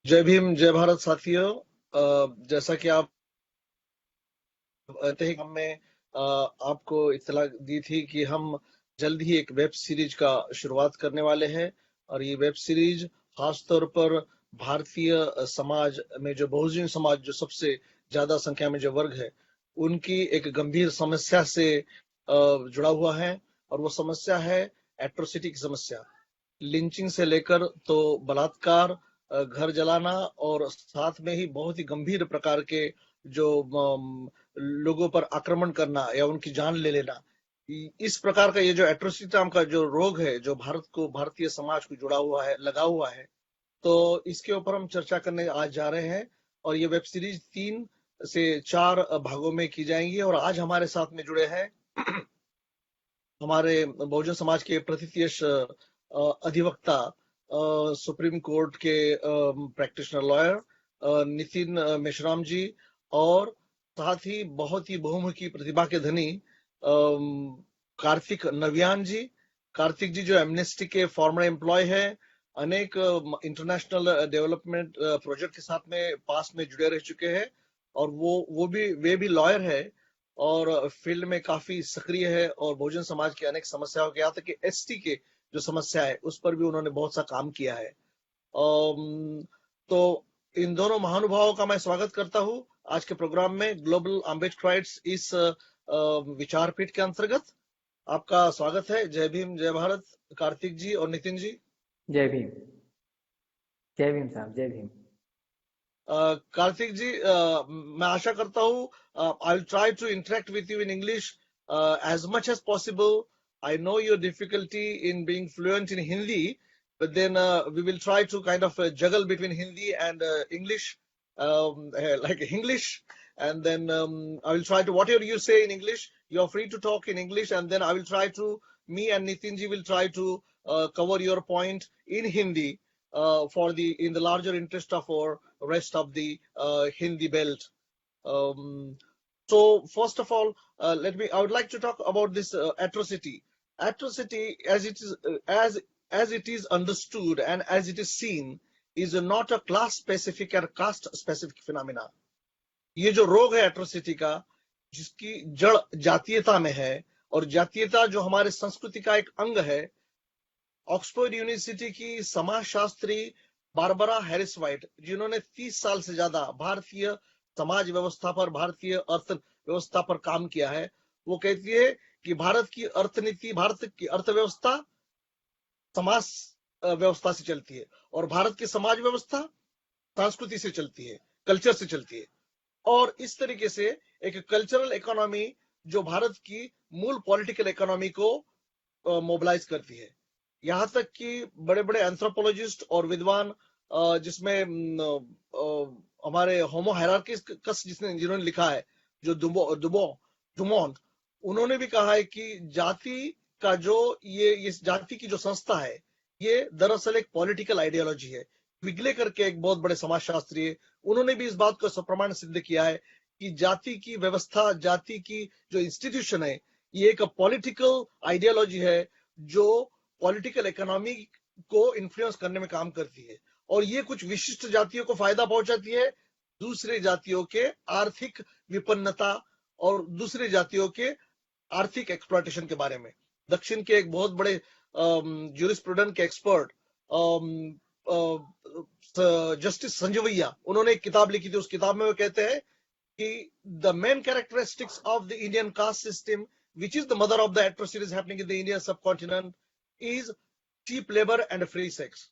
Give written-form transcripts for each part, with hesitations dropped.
जय भीम, जय भारत साथियों। जैसा कि आप थे हमने आपको इत्तला दी थी कि हम जल्द ही एक वेब सीरीज का शुरुआत करने वाले हैं। और ये वेब सीरीज खास तौर पर भारतीय समाज में जो बहुजन समाज, जो सबसे ज्यादा संख्या में जो वर्ग है, उनकी एक गंभीर समस्या से जुड़ा हुआ है। और वो समस्या है एट्रोसिटी की समस्या। लिंचिंग से लेकर तो बलात्कार, घर जलाना, और साथ में ही बहुत ही गंभीर प्रकार के जो लोगों पर आक्रमण करना या उनकी जान ले लेना, इस प्रकार का ये जो एट्रोसिटी नाम का जो रोग है, जो भारत को, भारतीय समाज को जुड़ा हुआ है, लगा हुआ है, तो इसके ऊपर हम चर्चा करने आज जा रहे हैं। और ये वेब सीरीज 3 से 4 भागों में की जाएंगी। और आज हमारे साथ में जुड़े हैं हमारे बहुजन समाज के प्रथितयश अधिवक्ता, सुप्रीम कोर्ट के प्रैक्टिशनर लॉयर नितिन मेश्राम जी, और साथ ही बहुत ही बहुमुखी प्रतिभा के धनी कार्तिक नव्यान जी। कार्तिक जी जो एमनेस्टी के फॉर्मर एम्प्लॉय है, अनेक इंटरनेशनल डेवलपमेंट प्रोजेक्ट के साथ में पास में जुड़े रह चुके हैं। और वे भी लॉयर है, और फील्ड में काफी सक्रिय है, और बहुजन समाज की अनेक समस्याओं के, यहाँ तक कि एसटी के जो समस्या है उस पर भी उन्होंने बहुत सा काम किया है। तो इन दोनों महानुभावों का मैं स्वागत करता हूँ आज के प्रोग्राम में, ग्लोबल आम्बेडकराइट्स इस विचारपीठ के अंतर्गत। आपका स्वागत है। जय भीम, जय भारत, कार्तिक जी और नितिन जी। जय भीम। जय भीम साहब, जय भीम। कार्तिक जी, मैं आशा करता हूँ I will try to interact with you in English as much as possible. I know your difficulty in being fluent in Hindi, but then we will try to kind of juggle between Hindi and English, like English, and then I will try to, whatever you say in English, you are free to talk in English, and then I will try to, me and Nitin ji will try to cover your point in Hindi, in the larger interest of our rest of the Hindi belt. Um, so first of all, I would like to talk about this atrocity. Atrocity, as it is understood and as it is seen, is not a class specific or caste specific phenomena. ये जो रोग है atrocity का, जिसकी जड़ जातीयता में है, और जातीयता जो हमारे संस्कृति का एक अंग है। ऑक्सफोर्ड यूनिवर्सिटी की समाजशास्त्री बारबरा हैरिस व्हाइट, जिन्होंने 30 साल से ज्यादा भारतीय समाज व्यवस्था पर, भारतीय अर्थव्यवस्था पर काम किया है, वो कहती है कि भारत की अर्थनीति, भारत की अर्थव्यवस्था समाज व्यवस्था से चलती है, और भारत की समाज व्यवस्था संस्कृति से चलती है, कल्चर से चलती है। और इस तरीके से एक कल्चरल इकोनॉमी जो भारत की मूल पॉलिटिकल इकोनॉमी को मोबिलाइज करती है। यहाँ तक कि बड़े बड़े एंथ्रोपोलॉजिस्ट और विद्वान, जिसमें हमारे होमो हायरार्किस जिन्होंने लिखा है, जो डुमोंट, उन्होंने भी कहा है कि जाति का जो ये जाति की जो संस्था है, ये दरअसल एक पॉलिटिकल आइडियोलॉजी है। क्विगले करके एक बहुत बड़े समाजशास्त्री है, उन्होंने भी इस बात को सप्रमाण सिद्ध किया है कि जाति की व्यवस्था, जाति की जो इंस्टीट्यूशन है, ये एक पॉलिटिकल आइडियोलॉजी है जो पॉलिटिकल इकोनॉमी को इन्फ्लुएंस करने में काम करती है। और ये कुछ विशिष्ट जातियों को फायदा पहुंचाती है, दूसरे जातियों के आर्थिक विपन्नता और दूसरे जातियों के आर्थिक एक्सप्लॉयटेशन के बारे में। दक्षिण के एक बहुत बड़े ज्यूरिस्प्रूडेंस के एक्सपर्ट जस्टिस संजवैया, उन्होंने एक किताब लिखी थी। उस किताब में वो कहते हैं कि the main characteristics of the Indian caste system, which is the mother of the atrocities happening in the Indian subcontinent, is cheap labor and free sex.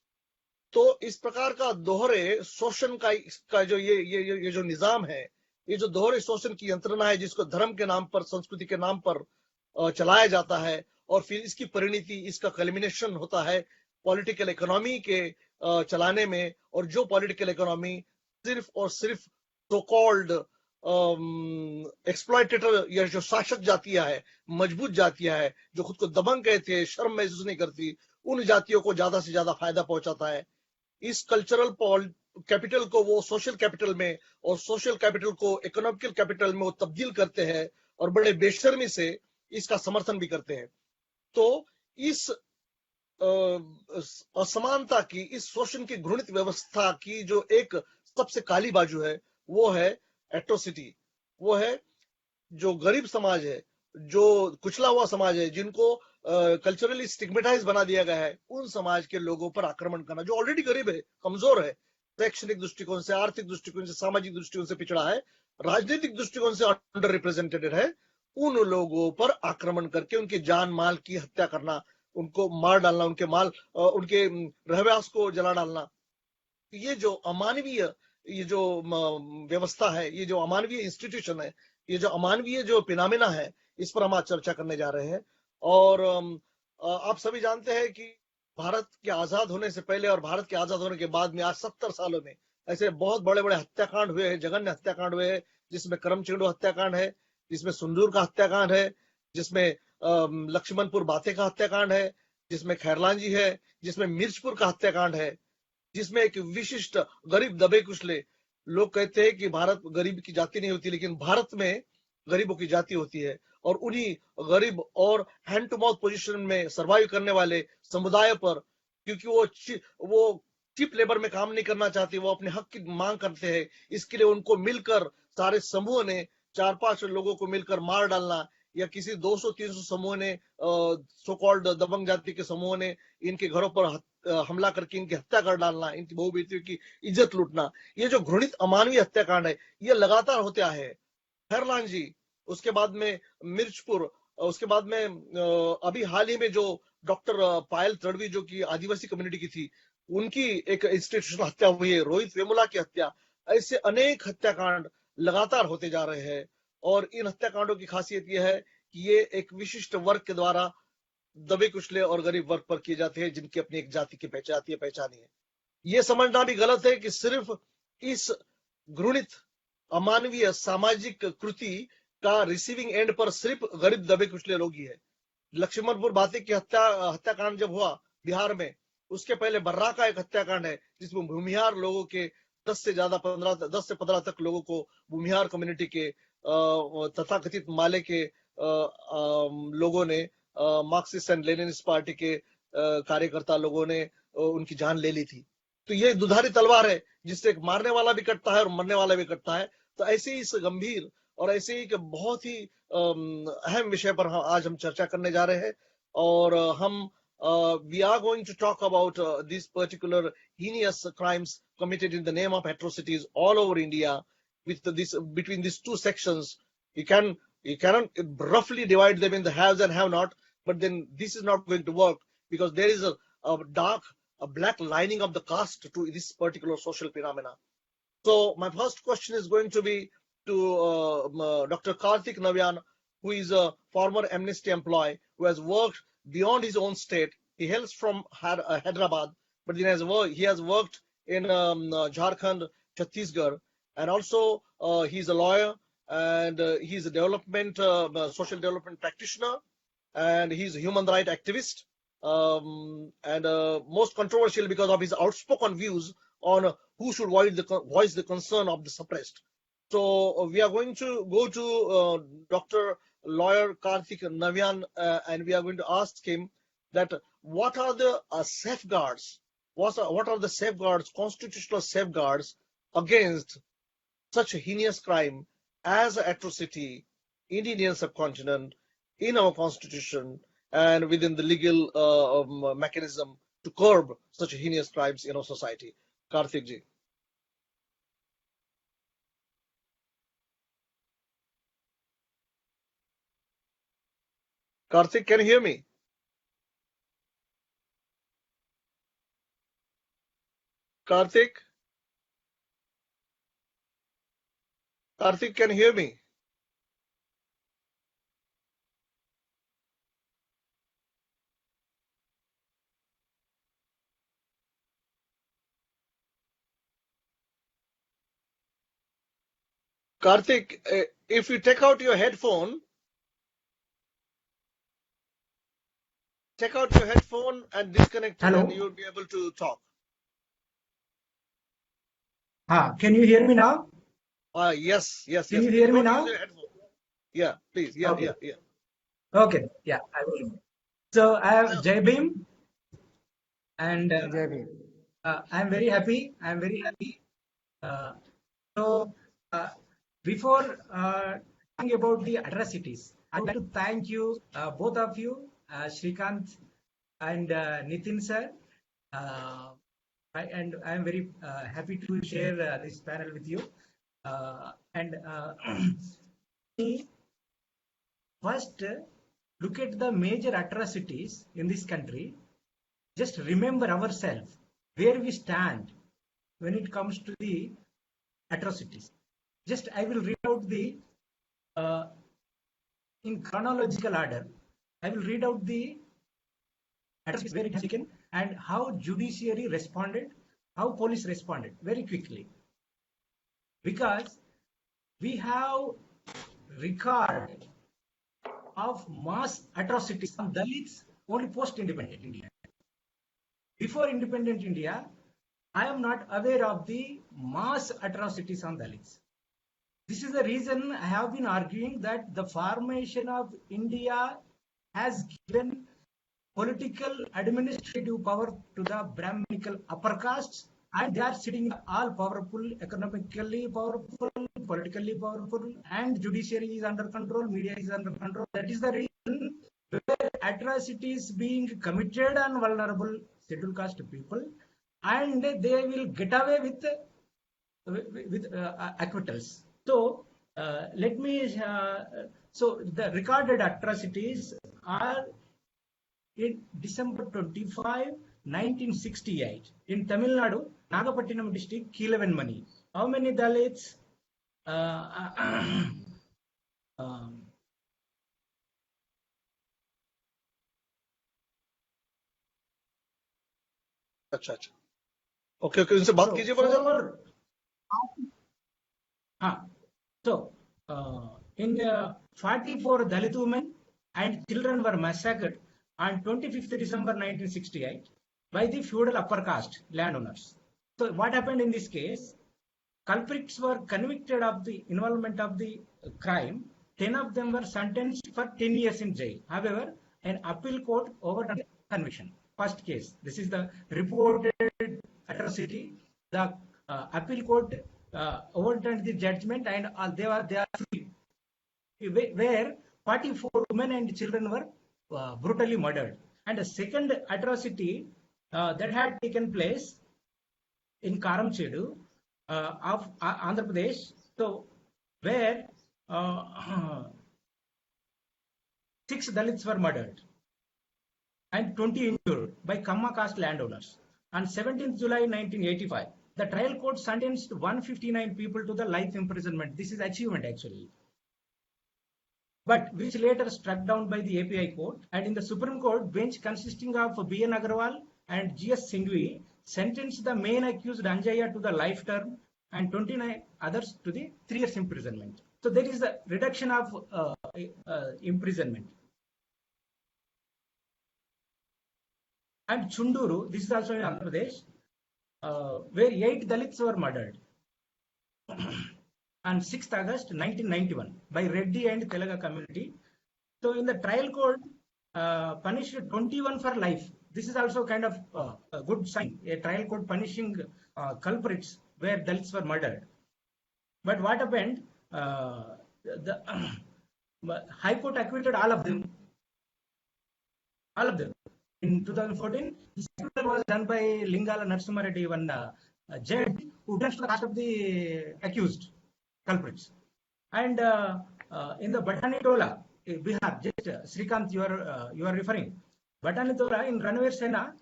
तो इस प्रकार का दोहरे शोषण का जो ये जो निजाम है, ये जो दोहरे शोषण की यंत्रणा है, जिसको धर्म के नाम पर, संस्कृति के नाम पर चलाया जाता है, और फिर इसकी परिणति, इसका कल्मिनेशन होता है पॉलिटिकल इकोनॉमी के चलाने में। और जो पॉलिटिकल इकोनॉमी सिर्फ और सिर्फ सो कॉल्ड एक्सप्लॉयटेटर या जो शासक जातियां है, मजबूत जातियां है, जो खुद को दबंग कहते हैं, शर्म महसूस नहीं करती, उन जातियों को ज्यादा से ज्यादा फायदा पहुंचाता है। इस कल्चरल कैपिटल को वो सोशल कैपिटल में, और सोशल कैपिटल को इकोनॉमिकल कैपिटल में वो तब्दील करते हैं, और बड़े बेशर्मी से इसका समर्थन भी करते हैं। तो इस असमानता की, इस शोषण की घृणित व्यवस्था की जो एक सबसे काली बाजू है, वो है एट्रोसिटी। वो है जो गरीब समाज है, जो कुचला हुआ समाज है, जिनको कल्चरली स्टिग्मेटाइज बना दिया गया है, उन समाज के लोगों पर आक्रमण करना, जो ऑलरेडी गरीब है, कमजोर है, शैक्षणिक दृष्टिकोण से, आर्थिक दृष्टिकोण से, सामाजिक दृष्टिकोण से पिछड़ा है, राजनीतिक दृष्टिकोण से अंडर रिप्रेजेंटेड है, उन लोगों पर आक्रमण करके उनके जान माल की हत्या करना, उनको मार डालना, उनके रहवास को जला डालना। ये जो अमानवीय, ये जो व्यवस्था है, ये जो अमानवीय इंस्टीट्यूशन है, ये जो अमानवीय जो फिनोमेना है, इस पर हम आज चर्चा करने जा रहे हैं। और आप सभी जानते हैं कि भारत के आजाद होने से पहले और भारत के आजाद होने के बाद में आज 70 सालों में ऐसे बहुत बड़े बड़े हत्याकांड हुए हैं, जघन्य हत्याकांड हुए हैं, जिसमें करमचंदू हत्याकांड है, जिसमें सुंदूर का हत्याकांड है, जिसमें लक्ष्मणपुर बाते का हत्याकांड है, जिसमें खैरलांजी है, जिसमें मिर्चपुर का हत्याकांड है, जिसमें एक विशिष्ट गरीब दबे कुचले लोग कहते हैं कि भारत गरीब की जाति नहीं होती, लेकिन भारत में गरीबों की जाति होती है। और उन्हीं गरीब और हैंड टू माउथ पोजीशन में सरवाइव करने वाले समुदाय पर, क्योंकि वो चिप लेबर में काम नहीं करना चाहते, वो अपने हक की मांग करते हैं, इसके लिए उनको मिलकर सारे समूह ने 4-5 लोगों को मिलकर मार डालना, या किसी 200-300 समूह ने, सो कॉल्ड दबंग जाति के समूह ने इनके घरों पर हमला करके इनकी हत्या कर डालना, इनकी बहु बेटियों की इज्जत लूटना, ये जो घृणित अमानवीय हत्याकांड है, ये लगातार होते आए हैं। खैरलांजी, उसके बाद में मिर्चपुर, उसके बाद में अभी हाल ही में जो डॉक्टर पायल तड़वी जो कि आदिवासी कम्युनिटी की थी, उनकी एक इंस्टीट्यूशनल हत्या हुई है, रोहित वेमुला की हत्या, ऐसे अनेक हत्याकांड लगातार होते जा रहे हैं। और इन हत्याकांडों की खासियत यह है कि ये एक विशिष्ट वर्ग के द्वारा दबे कुचले और गरीब वर्ग पर किए जाते हैं, जिनकी अपनी एक जाति की पहचान है। ये समझना भी गलत है कि सिर्फ इस घृणित अमानवीय सामाजिक कृति का रिसीविंग एंड पर सिर्फ गरीब दबे कुचले लोग ही है। लक्ष्मणपुर बाते की हत्याकांड जब हुआ बिहार में, उसके पहले बर्रा का एक हत्याकांड है, जिसमें भूमिहार लोगों के 10 से 15 तक लोगों को, भूमिहार कम्युनिटी के तथाकथित माले के लोगों ने, मार्क्सिस्ट एंड लेनिनिस्ट पार्टी के कार्यकर्ता लोगों ने उनकी जान ले ली थी। तो ये दुधारी तलवार है, जिससे एक मारने वाला भी कटता है और मरने वाला भी कटता है। तो ऐसे ही इस गंभीर और ऐसे ही बहुत ही अहम विषय पर आज हम चर्चा करने जा रहे हैं। और हम we are going to talk about these particular heinous crimes committed in the name of atrocities all over India. With this, between these two sections, you cannot roughly divide them in the haves and have not, but then this is not going to work, because there is a black lining of the caste to this particular social phenomena. So my first question is going to be to Dr. Karthik Navyan, who is a former Amnesty employee who has worked beyond his own state. He hails from Hyderabad, but he has worked in Jharkhand, Chhattisgarh, and also he's a lawyer, and he's a social development practitioner, and he's a human rights activist, and most controversial because of his outspoken views on who should voice the concern of the suppressed. So we are going to go to Dr. Lawyer Karthik Navyan, and we are going to ask him that what are the safeguards, what are the safeguards, constitutional safeguards against such a heinous crime as atrocity in the Indian subcontinent, in our constitution, and within the legal mechanism to curb such heinous crimes in our society. Karthik ji. Karthik, can you hear me? Karthik? Karthik, can you hear me? Karthik, if you take out your headphone, and disconnect it, Hello. and you'll be able to talk. Can you hear me now? Yes. Can you hear me Don't now? use your headphone. Yeah, please. Yeah, Okay. yeah. Okay, yeah, I will. So I have Jai Bhim. and Jai Bhim. I'm very happy. I'm very happy. So, before talking about the atrocities, I would like to thank you, both of you, Shrikant and Nitin sir. And I'm very happy to share this panel with you. And first, look at the major atrocities in this country. Just remember ourselves, where we stand when it comes to the atrocities. Just I will read out the in chronological order. I will read out the atrocities where it has taken and how judiciary responded, how police responded very quickly. Because we have record of mass atrocities on Dalits only post-independent India. Before independent India, I am not aware of the mass atrocities on Dalits. This is the reason I have been arguing that the formation of India has given political administrative power to the Brahminical upper castes, and they are sitting all powerful, economically powerful, politically powerful, and judiciary is under control, media is under control. That is the reason where atrocities being committed on vulnerable scheduled caste people, and they will get away with acquittals. So let me. So the recorded atrocities are in December 25, 1968, in Tamil Nadu, Nagapattinam district, Keelavenmani. How many Dalits? अच्छा अच्छा okay okay उनसे बात So, कीजिए for So, in 44 Dalit women and children were massacred on 25th December 1968 by the feudal upper caste landowners. So, what happened in this case? Culprits were convicted of the involvement of the crime. 10 of them were sentenced for 10 years in jail. However, an appeal court overturned the conviction. First case. This is the reported atrocity. The appeal court overturned the judgment, and they are free. Where 44 women and children were brutally murdered. And the second atrocity that had taken place in Karamchedu of Andhra Pradesh, so where 6 Dalits were murdered and 20 injured by Kamma caste landowners. On 17th July 1985, the trial court sentenced 159 people to the life imprisonment. This is achievement actually, but which later struck down by the API court. And in the Supreme Court, bench consisting of B.N. Agarwal and G.S. Singhvi sentenced the main accused Anjaya to the life term and 29 others to the 3 years imprisonment. So there is a reduction of imprisonment. And Chunduru, this is also in Andhra Pradesh, where 8 Dalits were murdered on 6th August 1991 by Reddy and Telugu community. So in the trial court, punished 21 for life. This is also kind of a good sign. A trial court punishing culprits where Dalits were murdered. But what happened? The High Court acquitted all of them. All of them. In 2014, this was done by Lingala Narasimha Reddy, one judge who judged the cast of the accused culprits. And in the Batani Tola, Bihar, just Shrikant, you are referring. Batani Tola in Ranveer Sena,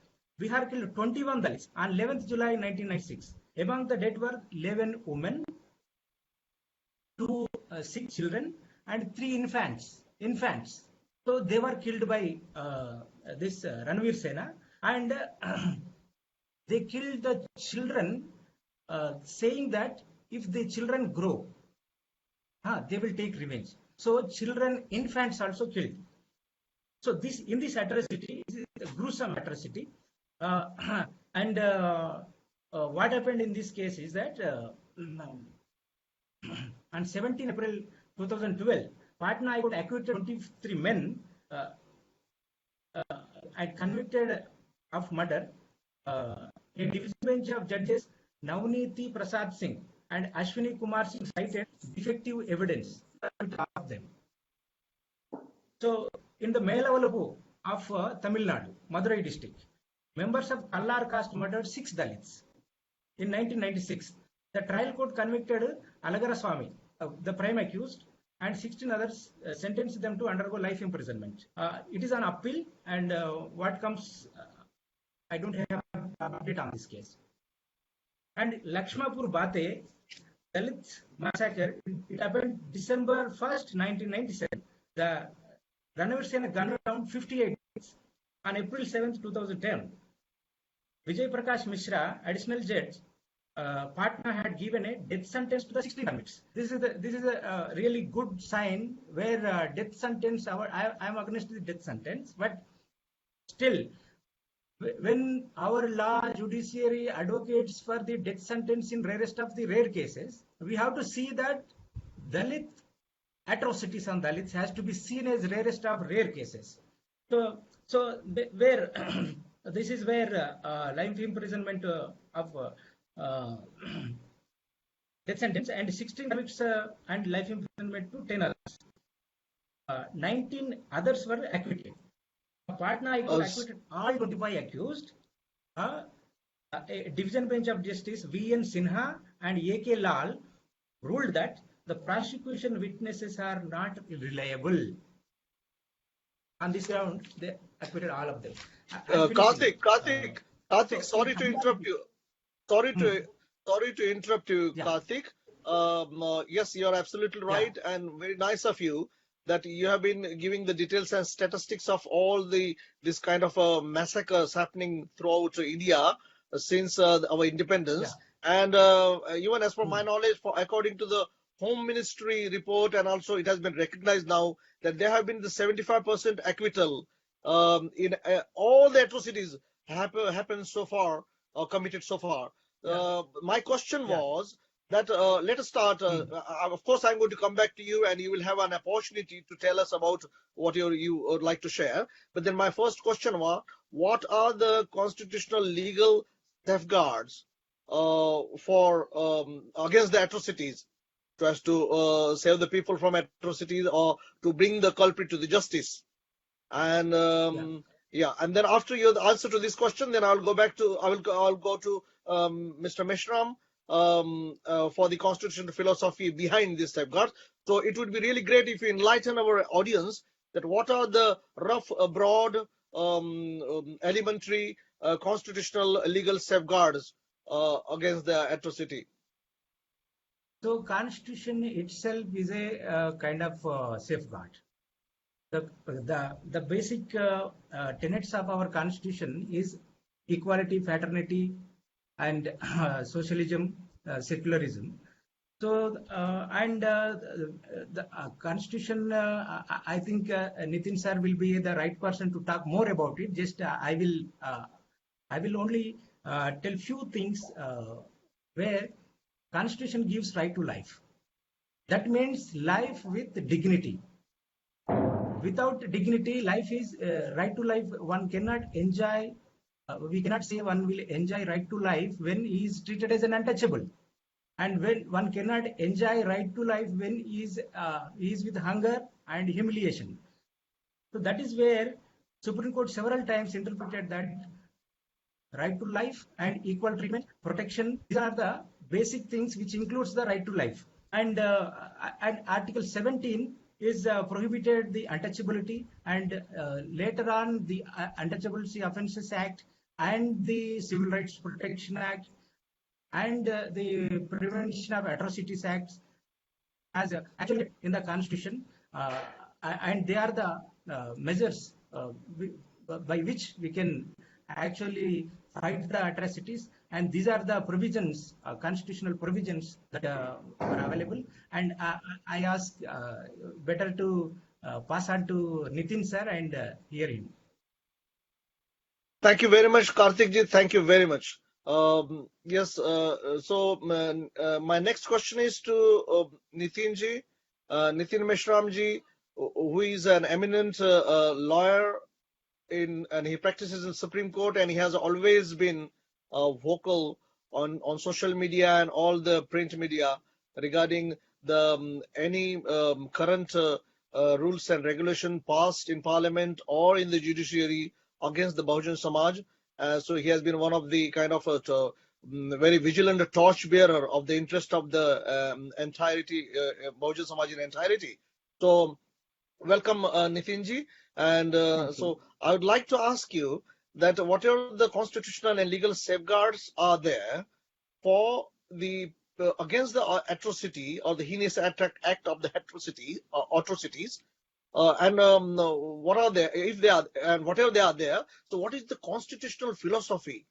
Bihar killed 21 Dalits on 11th July 1996. Among the dead were 11 women, 2 sick children, and 3 infants. So they were killed by this Ranveer Sena, and they killed the children, saying that if the children grow, they will take revenge. So infants also killed. So this in this atrocity is a gruesome atrocity, and what happened in this case is that on 17 April 2012, Patna High Court acquitted 23 men and convicted of murder a division bench of judges Navneeti Prasad Singh and Ashwini Kumar Singh cited defective evidence of them. So, in the Melavalahu of Tamil Nadu, Madurai district, members of Kallar caste murdered 6 Dalits. In 1996, the trial court convicted Alagara Swami, the prime accused, and 16 others, sentenced them to undergo life imprisonment. It is an appeal, and what comes, I don't have an update on this case. And Lakshmapur Bate, Dalit massacre, it happened December 1st, 1997. The Ranavir Sena gunned down 58 on April 7th, 2010. Vijay Prakash Mishra, additional judge, Patna had given a death sentence to the 16 convicts. This is a really good sign where death sentence. I am against the death sentence, but still, when our law judiciary advocates for the death sentence in rarest of the rare cases, we have to see that Dalit atrocities on Dalits has to be seen as rarest of rare cases. So where this is where life imprisonment of death sentence and 16 convicts and life imprisonment to 10 others. 19 others were acquitted. Patna High Court acquitted all 25 accused. A division bench of justice V.N. Sinha and A.K. Lal ruled that the prosecution witnesses are not reliable. On this ground, they acquitted all of them. Karthik, sorry to interrupt you. Sorry to interrupt you, Yeah. Karthik. Yes, you're absolutely right, and very nice of you that you have been giving the details and statistics of all this kind of massacres happening throughout India since our independence. And even as per my knowledge, according to the Home Ministry report, and also it has been recognized now that there have been the 75% acquittal in all the atrocities happened so far or committed so far. My question was that let us start. Of course, I'm going to come back to you, and you will have an opportunity to tell us about what you would like to share. But then my first question was, what are the constitutional legal safeguards for against the atrocities, so as to save the people from atrocities or to bring the culprit to the justice? And and then after your answer to this question, then I'll go to Mr. Meshram for the constitutional philosophy behind this safeguard. So it would be really great if you enlighten our audience that what are the rough, broad, elementary constitutional legal safeguards against the atrocity. So Constitution itself is a kind of safeguard. The basic tenets of our Constitution is equality, fraternity, and socialism, secularism. So the Constitution, I think Nitin sir will be the right person to talk more about it. Just I will only tell few things where Constitution gives right to life. That means life with dignity. Without dignity, life is right to life. One cannot enjoy. We cannot say one will enjoy right to life when he is treated as an untouchable, and when one cannot enjoy right to life when he is with hunger and humiliation. So that is where Supreme Court several times interpreted that right to life and equal treatment, protection. These are the basic things which includes the right to life. And Article 17 is prohibited the untouchability, and later on the Untouchability Offences Act and the Civil Rights Protection Act and the Prevention of Atrocities Act as actually in the Constitution, and they are the measures by which we can actually fight the atrocities, and these are the provisions, constitutional provisions that are available. And I ask better to pass on to Nitin sir and hear him. Thank you very much, Karthik ji. Thank you very much. Yes, so my next question is to Nitin ji, Nitin Meshram ji, who is an eminent lawyer and he practices in Supreme Court, and he has always been vocal on social media and all the print media regarding the any current rules and regulation passed in Parliament or in the judiciary against the Bahujan Samaj. So he has been one of the kind of very vigilant torchbearer of the interest of the entirety Bahujan Samaj in entirety. So welcome, Nitinji. And Thank you. so I would like to ask you that what are the constitutional and legal safeguards are there for the against the atrocity or the heinous act of the atrocities, and what are they if they are, and whatever they are there. So what is the constitutional philosophy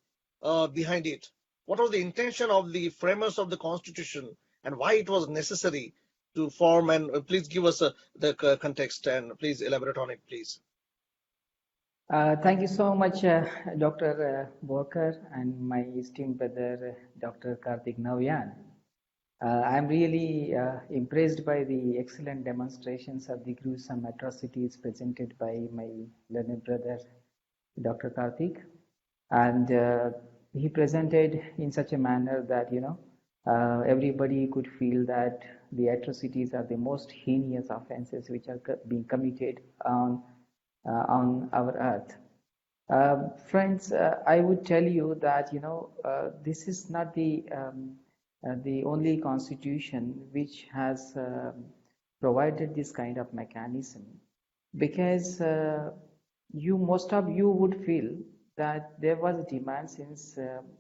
behind it? What was the intention of the framers of the constitution, and why it was necessary to form? And please give us the context, and please elaborate on it, please. Thank you so much, Dr. Walker and my esteemed brother, Dr. Karthik Navyan. I'm really impressed by the excellent demonstrations of the gruesome atrocities presented by my learned brother, Dr. Karthik. And he presented in such a manner that, everybody could feel that the atrocities are the most heinous offenses which are being committed on our earth. Friends, I would tell you that this is not the only constitution which has provided this kind of mechanism, because most of you would feel that there was a demand since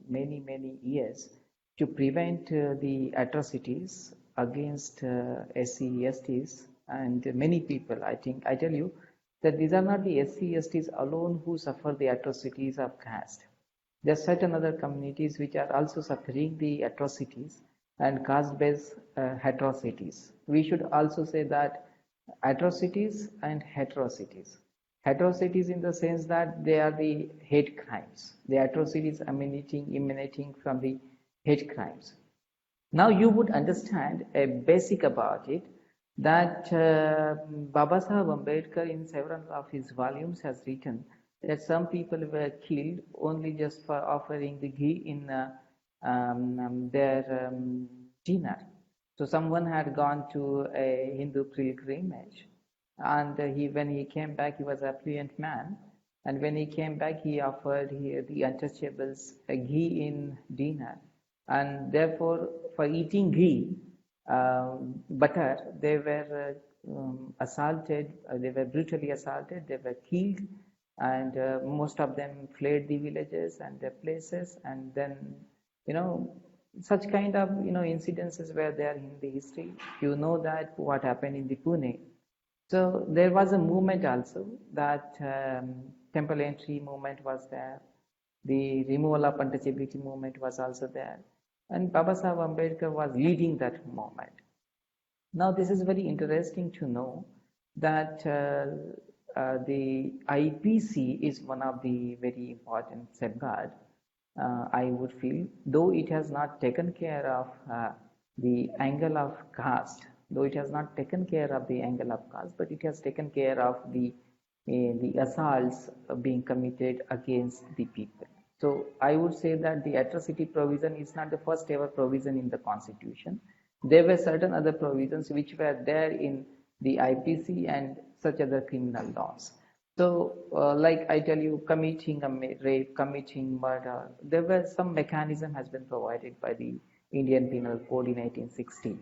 many years to prevent the atrocities against SC, STs and many people. I tell you that these are not the SC, STs alone who suffer the atrocities of caste. There are certain other communities which are also suffering the atrocities and caste-based atrocities. We should also say that atrocities and atrocities. Atrocities in the sense that they are the hate crimes. The atrocities emanating from the hate crimes. Now you would understand a basic about it, that Babasaheb Ambedkar in several of his volumes has written that some people were killed only just for offering the ghee in their dinner. So someone had gone to a Hindu pilgrimage, and when he came back, he was a affluent man, and when he came back, he offered the untouchables a ghee in dinner, and therefore for eating ghee, butter, they were assaulted, they were brutally assaulted, they were killed, and most of them fled the villages and their places. And then, such kind of, incidences were there in the history. You know that what happened in the Pune. So there was a movement also, that temple entry movement was there. The removal of untouchability movement was also there. And Babasaheb Ambedkar was leading that movement. Now, this is very interesting to know that the IPC is one of the very important safeguard, I would feel, though it has not taken care of the angle of caste, but it has taken care of the assaults being committed against the people. So I would say that the atrocity provision is not the first ever provision in the Constitution. There were certain other provisions which were there in the IPC and such other criminal laws. So like I tell you, committing a rape, committing murder, there were some mechanism has been provided by the Indian Penal Code in 1860.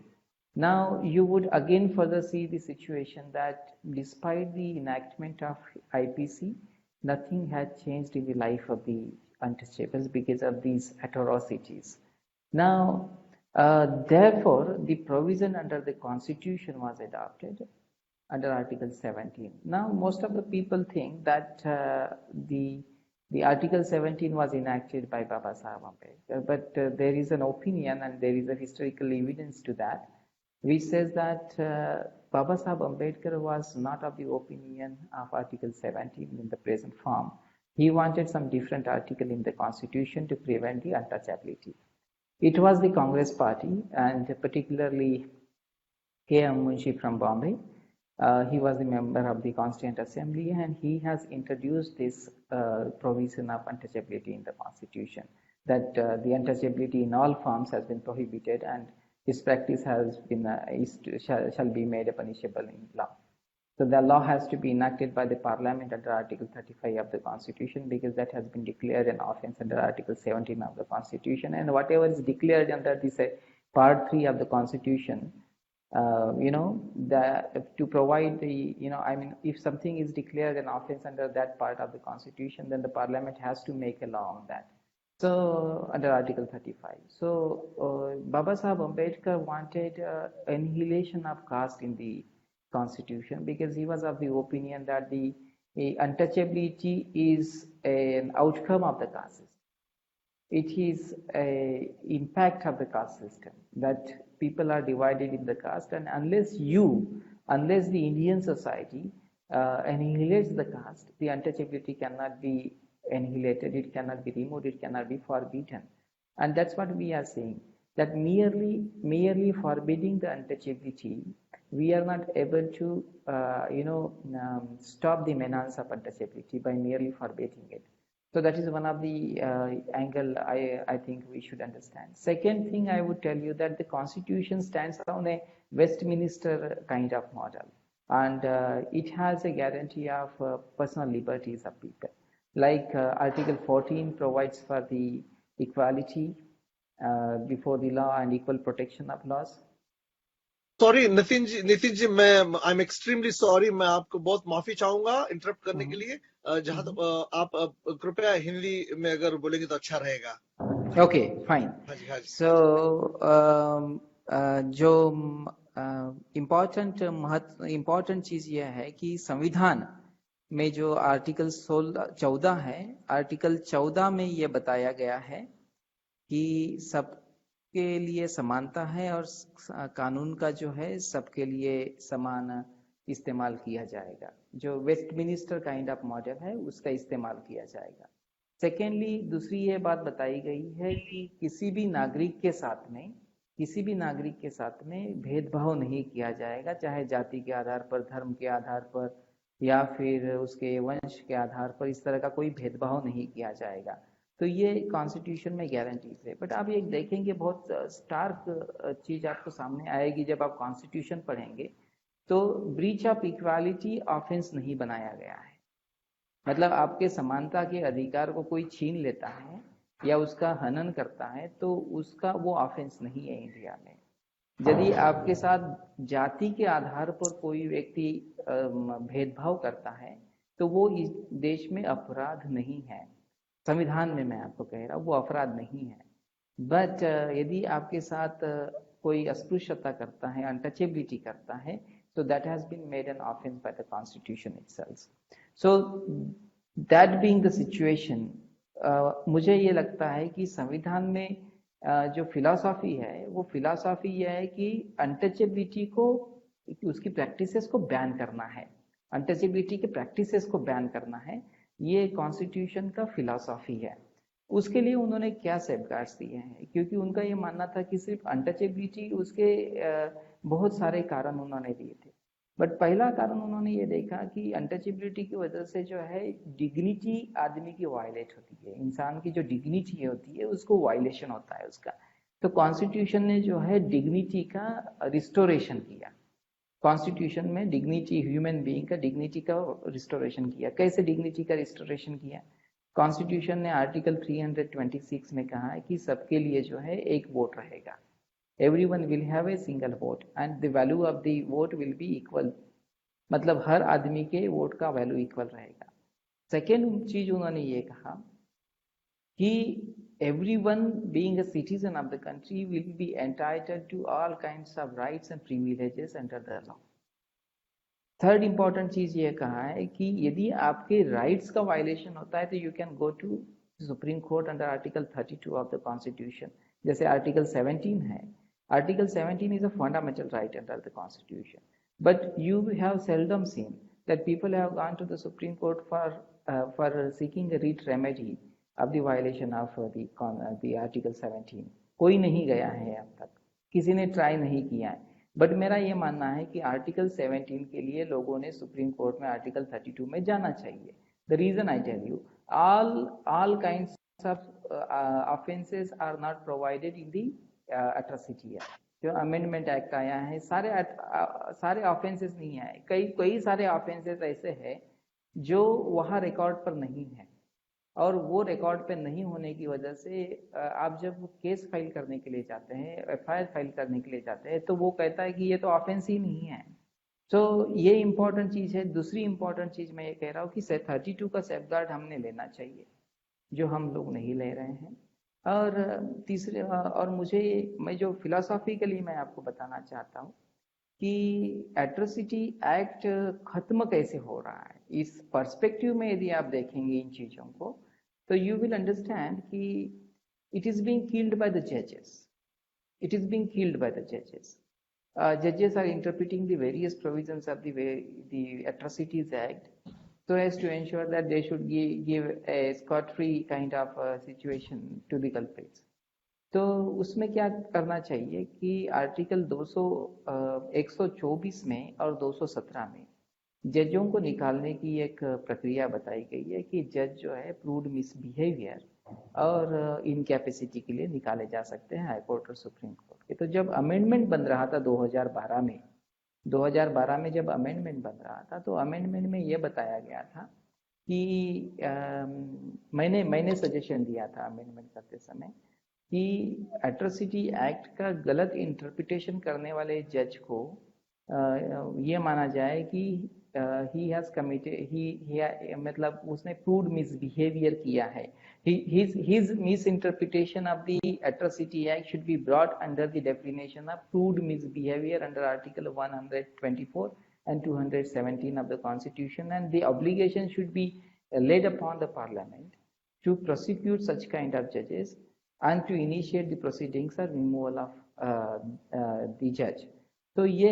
Now you would again further see the situation that despite the enactment of IPC, nothing had changed in the life of the untouchables because of these atrocities. Now, therefore, the provision under the Constitution was adopted under Article 17. Now, most of the people think that the Article 17 was enacted by Babasaheb Ambedkar, but there is an opinion and there is a historical evidence to that, which says that Babasaheb Ambedkar was not of the opinion of Article 17 in the present form. He wanted some different article in the Constitution to prevent the untouchability. It was the Congress party, and particularly K.M. Munshi from Bombay, He was a member of the Constituent Assembly, and he has introduced this provision of untouchability in the Constitution, that the untouchability in all forms has been prohibited, and its practice has been shall be made punishable in law. So the law has to be enacted by the Parliament under Article 35 of the Constitution, because that has been declared an offence under Article 17 of the Constitution, and whatever is declared under this Part 3 of the Constitution, to provide the, if something is declared an offence under that part of the Constitution, then the Parliament has to make a law on that. So under Article 35. So Baba Saheb Ambedkar wanted annihilation of caste in the Constitution, because he was of the opinion that the untouchability is an outcome of the caste system. It is an impact of the caste system, that people are divided in the caste, and unless the Indian society annihilates the caste, the untouchability cannot be annihilated, it cannot be removed, it cannot be forbidden. And that's what we are saying, that merely forbidding the untouchability, we are not able to stop the menace of untouchability by merely forbidding it. So that is one of the angle I think we should understand. Second thing I would tell you, that the Constitution stands on a Westminster kind of model, and it has a guarantee of personal liberties of people. Like Article 14 provides for the equality before the law and equal protection of laws. Sorry Nitin ji मैं I am extremely sorry, मैं आपको बहुत माफी चाहूंगा interrupt करने के लिए। जहां तक आप कृपया हिंदी में अगर बोलेंगे तो अच्छा रहेगा। Okay fine. सो जो इम्पोर्टेंट चीज यह है कि संविधान में जो आर्टिकल 14 है, आर्टिकल 14 में यह बताया गया है कि सब के लिए समानता है, और कानून का जो है सबके लिए समान इस्तेमाल किया जाएगा। जो वेस्टमिनिस्टर काइंड ऑफ मॉडल है उसका इस्तेमाल किया जाएगा। सेकेंडली, दूसरी ये बात बताई गई है कि किसी भी नागरिक के साथ में भेदभाव नहीं किया जाएगा, चाहे जाति के आधार पर, धर्म के आधार पर, या फिर उसके वंश के आधार पर, इस तरह का कोई भेदभाव नहीं किया जाएगा। तो ये कॉन्स्टिट्यूशन में गारंटीज है। बट आप ये देखेंगे बहुत स्टार्क चीज आपको सामने आएगी जब आप कॉन्स्टिट्यूशन पढ़ेंगे, तो ब्रीच ऑफ इक्वालिटी ऑफेंस नहीं बनाया गया है। मतलब आपके समानता के अधिकार को कोई छीन लेता है या उसका हनन करता है तो उसका वो ऑफेंस नहीं है इंडिया में। यदि आपके साथ जाति के आधार पर कोई व्यक्ति भेदभाव करता है तो वो इस देश में अपराध नहीं है। संविधान में मैं आपको कह रहा हूँ वो अपराध नहीं है। बट यदि आपके साथ कोई अस्पृश्यता करता है, अनटचेबिलिटी करता है, तो that has been made an offence by the constitution itself. So that being the situation, मुझे ये लगता है कि संविधान में जो फिलॉसफी है वो फिलॉसफी यह है कि अनटचेबिलिटी को, उसकी प्रैक्टिसेस को बैन करना है, अनटचेबिलिटी के प्रैक्टिसेस को बैन करना है। ये कॉन्स्टिट्यूशन का फिलॉसफी है। उसके लिए उन्होंने क्या सेफगार्ड्स दिए हैं, क्योंकि उनका ये मानना था कि सिर्फ अनटचेबिलिटी, उसके बहुत सारे कारण उन्होंने दिए थे। बट पहला कारण उन्होंने ये देखा कि अनटचेबिलिटी की वजह से जो है डिग्निटी आदमी की वायलेट होती है, इंसान की जो डिग्निटी होती है उसको वायलेशन होता है उसका। तो कॉन्स्टिट्यूशन ने जो है डिग्निटी का रिस्टोरेशन किया। कॉन्स्टिट्यूशन में डिग्निटी, ह्यूमन बीइंग का डिग्निटी का रिस्टोरेशन किया। कैसे डिग्निटी का रिस्टोरेशन किया? कॉन्स्टिट्यूशन ने आर्टिकल 326 में कहा है कि सबके लिए जो है एक वोट रहेगा, everyone will have a single vote and the value of the vote will be equal, मतलब हर आदमी के वोट का वैल्यू इक्वल रहेगा। सेकेंड चीज उन्होंने ये कहा कि everyone being a citizen of the country will be entitled to all kinds of rights and privileges under the law। Third important चीज ये कहा है कि यदि आपके राइट्स का वायलेशन होता है तो you can go to Supreme Court under article 32 of the constitution. जैसे आर्टिकल 17 है, article 17 is a fundamental right under the constitution, but you have seldom seen that people have gone to the Supreme Court for seeking a writ remedy of the violation of the article 17। कोई नहीं गया है अब तक, किसी ने try नहीं किया है। बट मेरा ये मानना है कि आर्टिकल 17 के लिए लोगों ने सुप्रीम कोर्ट में आर्टिकल 32 में जाना चाहिए. The reason I tell you, all kinds of offenses are not provided in the atrocity act. जो अमेंडमेंट एक्ट आया है, सारे ऑफेंसेस नहीं आए. कई सारे ऑफेंसेस ऐसे हैं जो वहाँ रिकॉर्ड पर नहीं है, और वो रिकॉर्ड पे नहीं होने की वजह से आप जब केस फाइल करने के लिए जाते हैं, एफआईआर फाइल करने के लिए जाते हैं, तो वो कहता है कि ये तो ऑफेंस ही नहीं है. तो ये इंपॉर्टेंट चीज है. दूसरी इंपॉर्टेंट चीज मैं ये कह रहा हूँ कि 32 का सेफगार्ड हमने लेना चाहिए, जो हम लोग नहीं ले रहे हैं. और तीसरे, और मैं जो फिलोसॉफिकली मैं आपको बताना चाहता हूँ कि एट्रोसिटी एक्ट खत्म कैसे हो रहा है, इस पर्सपेक्टिव में यदि आप देखेंगे इन चीजों को, तो यू विल अंडरस्टैंड कि it is being killed by the जजेस. It is being killed by the judges. Judges are interpreting the various provisions of the Atrocities Act so as to ensure that they should give a scot-free kind of situation to the culprits. तो उसमें क्या करना चाहिए कि article 124 में और 217 में जजों को निकालने की एक प्रक्रिया बताई गई है कि जज जो है प्रूव्ड मिसबिहेवियर और इनकैपेसिटी के लिए निकाले जा सकते हैं हाई कोर्ट और सुप्रीम कोर्ट के. तो जब अमेंडमेंट बन रहा था 2012 में जब अमेंडमेंट बन रहा था, तो अमेंडमेंट में ये बताया गया था कि मैंने सजेशन दिया था अमेंडमेंट करते समय कि एट्रोसिटी एक्ट का गलत इंटरप्रिटेशन करने वाले जज को ये माना जाए कि he has committed, मतलब उसने proved misbehavior किया है. His misinterpretation of the Atrocity Act should be brought under the definition of proved misbehavior under Article 124 and 217 of the Constitution, and the obligation should be laid upon the Parliament to prosecute such kind of judges and to initiate the proceedings or removal of the judge. तो ये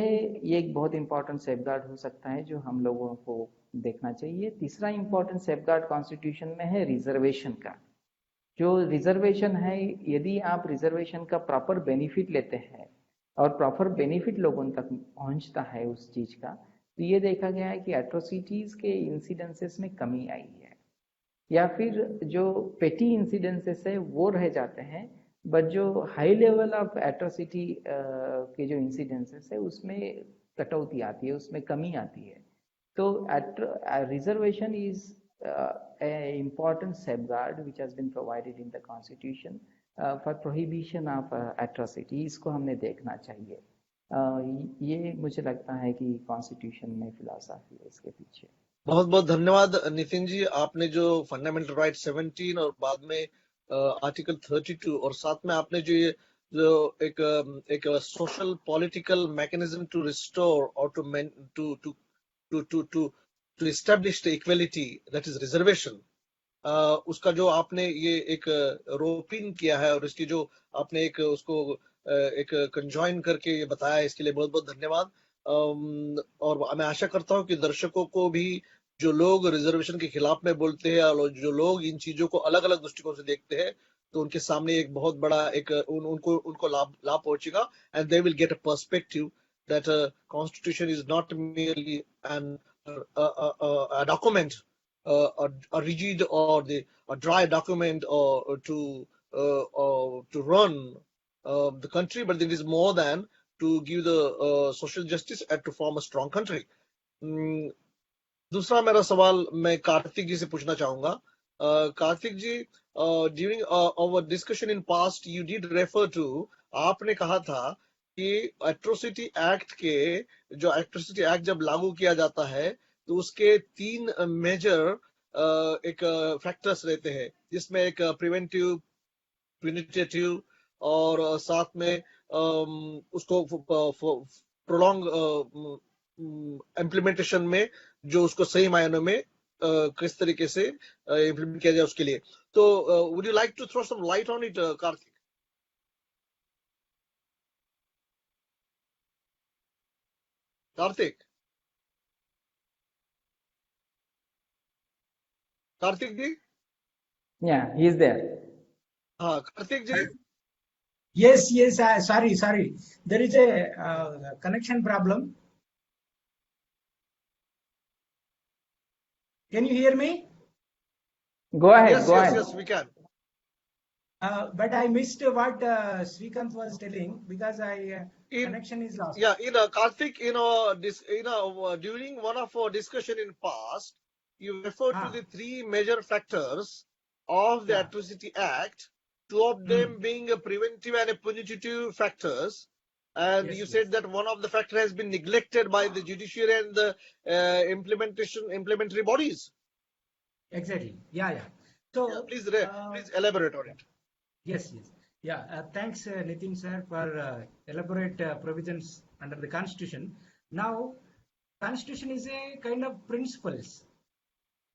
एक बहुत important safeguard हो सकता है जो हम लोगों को देखना चाहिए. तीसरा इंपॉर्टेंट सेफगार्ड कॉन्स्टिट्यूशन में है रिजर्वेशन का. जो रिजर्वेशन है, यदि आप रिजर्वेशन का प्रॉपर बेनिफिट लेते हैं और प्रॉपर बेनिफिट लोगों तक पहुंचता है उस चीज का, तो ये देखा गया है कि एट्रोसिटीज के इंसिडेंसेस में कमी आई है, या फिर जो पेटी इंसिडेंसेस है वो रह जाते हैं, बट जो हाई लेवल ऑफ एट्रोसिटी के जो इंसिडेंसेस है उसमें कटौती आती है, उसमें कमी आती है. तो reservation is an important safeguard which has been provided in the constitution for prohibition of atrocity. इसको हमने देखना चाहिए. ये मुझे लगता है कि कॉन्स्टिट्यूशन में फिलॉसफी है इसके पीछे. बहुत बहुत धन्यवाद नितिन जी. आपने जो फंडामेंटल राइट 17 और बाद में आर्टिकल 32 और साथ में आपने जो एक social political mechanism to restore और to establish the equality, that is reservation, उसका जो आपने ये एक रोपिंग किया है और इसकी जो आपने एक उसको एक कंजॉइन करके ये बताया है, इसके लिए बहुत बहुत धन्यवाद. और मैं आशा करता हूँ कि दर्शकों को भी, जो लोग रिजर्वेशन के खिलाफ में बोलते हैं और जो लोग इन चीजों को अलग अलग दृष्टिकोण से देखते हैं, तो उनके सामने एक बहुत बड़ा एक उनको लाभ पहुंचेगा, and they will get a perspective that constitution is not merely an a document, a rigid or a dry document or to run the country, but it is more than to give the social justice and to form a strong country. दूसरा मेरा सवाल मैं कार्तिक जी से पूछना चाहूंगा. Kartik ji, during our discussion in past you did refer to, आपने कहा था कि एट्रोसिटी एक्ट जब लागू किया जाता है तो उसके 3 मेजर एक फैक्टर्स रहते हैं, जिसमें एक प्रिवेंटिव, प्यूनिटेटिव और साथ में उसको प्रोलॉन्ग इम्प्लीमेंटेशन में जो उसको सही मायनों में किस तरीके से इम्प्लीमेंट किया जाए उसके लिए. तो would you like to throw some light on it Karthik? Karthik ji? Yeah, he is there. हाँ कार्तिक जी. Yes, yes. Sorry. There is a connection problem. Can you hear me? Go ahead, Yes, go yes, ahead. yes, we can. But I missed what Srikanth was telling because I In connection is lost. Yeah, Karthik, during one of our discussion in past, you referred to Ah, the three major factors of the yeah. Atrocity Act, two of Hmm. them being a preventive and a punitive factors. And you Yes, said yes. that one of the factor has been neglected by the judiciary and the implementary bodies. Exactly. Yeah. Yeah, So, please elaborate on yeah. it. Yes. Yeah. Thanks, Nitin sir, for elaborate provisions under the Constitution. Now, Constitution is a kind of principles.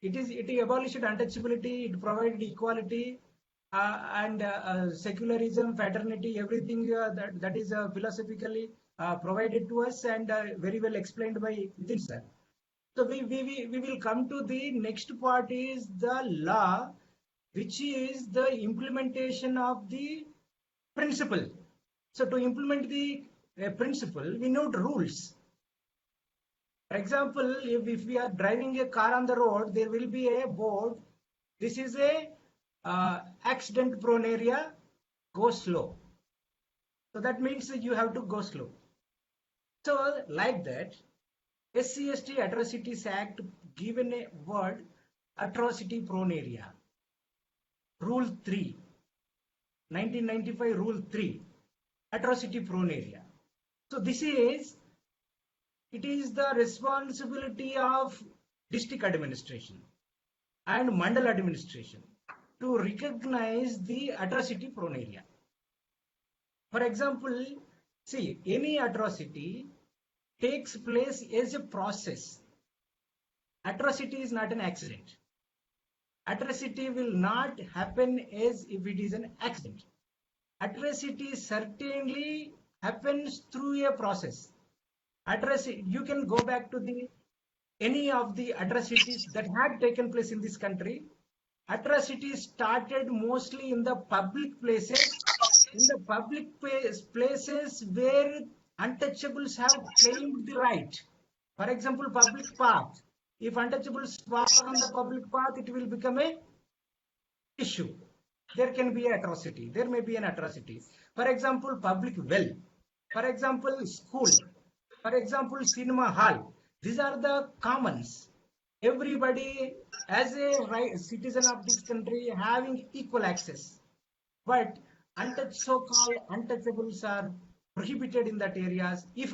It abolished untouchability, it provided equality, and secularism, fraternity, everything that is philosophically provided to us and very well explained by Nitin sir. So we will come to the next part is the law, which is the implementation of the principle. So to implement the principle, we need rules. For example, if we are driving a car on the road, there will be a board. This is a accident prone area. Go slow. So that means you have to go slow. So like that, SCST Atrocities Act given a word atrocity prone area. Rule 3, 1995 Rule 3, atrocity prone area. So it is the responsibility of district administration and mandal administration to recognize the atrocity prone area. For example, see, any atrocity takes place as a process. Atrocity is not an accident. Atrocity will not happen as if it is an accident. Atrocity certainly happens through a process. Atrocity, you can go back to the any of the atrocities that had taken place in this country. Atrocities started mostly in the public places, places where untouchables have claimed the right. For example, public path. If untouchables walk on the public path, it will become a issue. There can be atrocity. There may be an atrocity. For example, public well. For example, school. For example, cinema hall. These are the commons. Everybody, as a citizen of this country, having equal access. But so-called untouchables are prohibited in that areas. If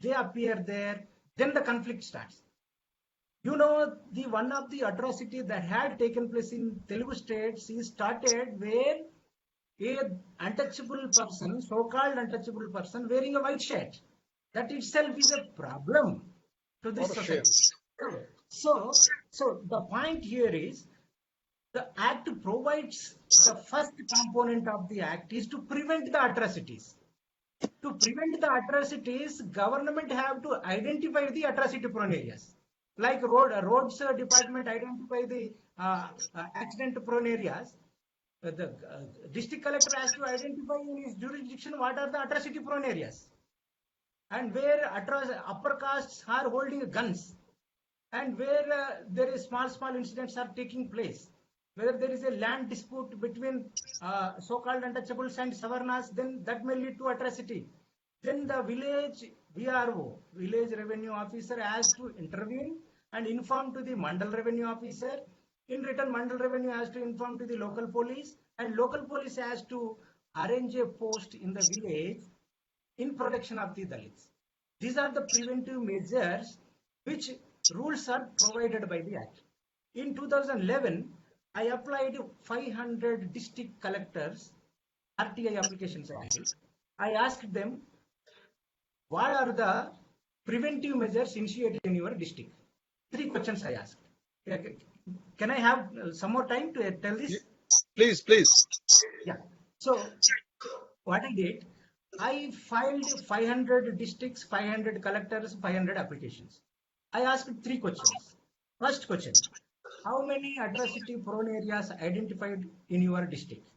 they appear there, then the conflict starts. You know, the one of the atrocity that had taken place in Telugu states is started where a untouchable person, so-called untouchable person, wearing a white shirt. That itself is a problem to What this a shame. society. So the point here is the act provides the first component of the act is to prevent the atrocities. To prevent the atrocities, government have to identify the atrocity prone areas. Like roads department identify the accident prone areas. The district collector has to identify in his jurisdiction what are the atrocity prone areas and where upper castes are holding guns and where there is small incidents are taking place. Whether there is a land dispute between so-called untouchables and Savarnas, then that may lead to atrocity. Then the village VRO, village revenue officer, has to intervene and inform to the mandal revenue officer. In return, mandal revenue has to inform to the local police, and local police has to arrange a post in the village in protection of the Dalits. These are the preventive measures which rules are provided by the Act. In 2011, I applied 500 district collectors RTI applications. I asked them, what are the preventive measures initiated in your district? 3 questions I asked. Can I have some more time to tell this? Please. Yeah. So what I did, I filed 500 districts, 500 collectors, 500 applications. I asked 3 questions. First question, how many atrocity prone areas identified in your district?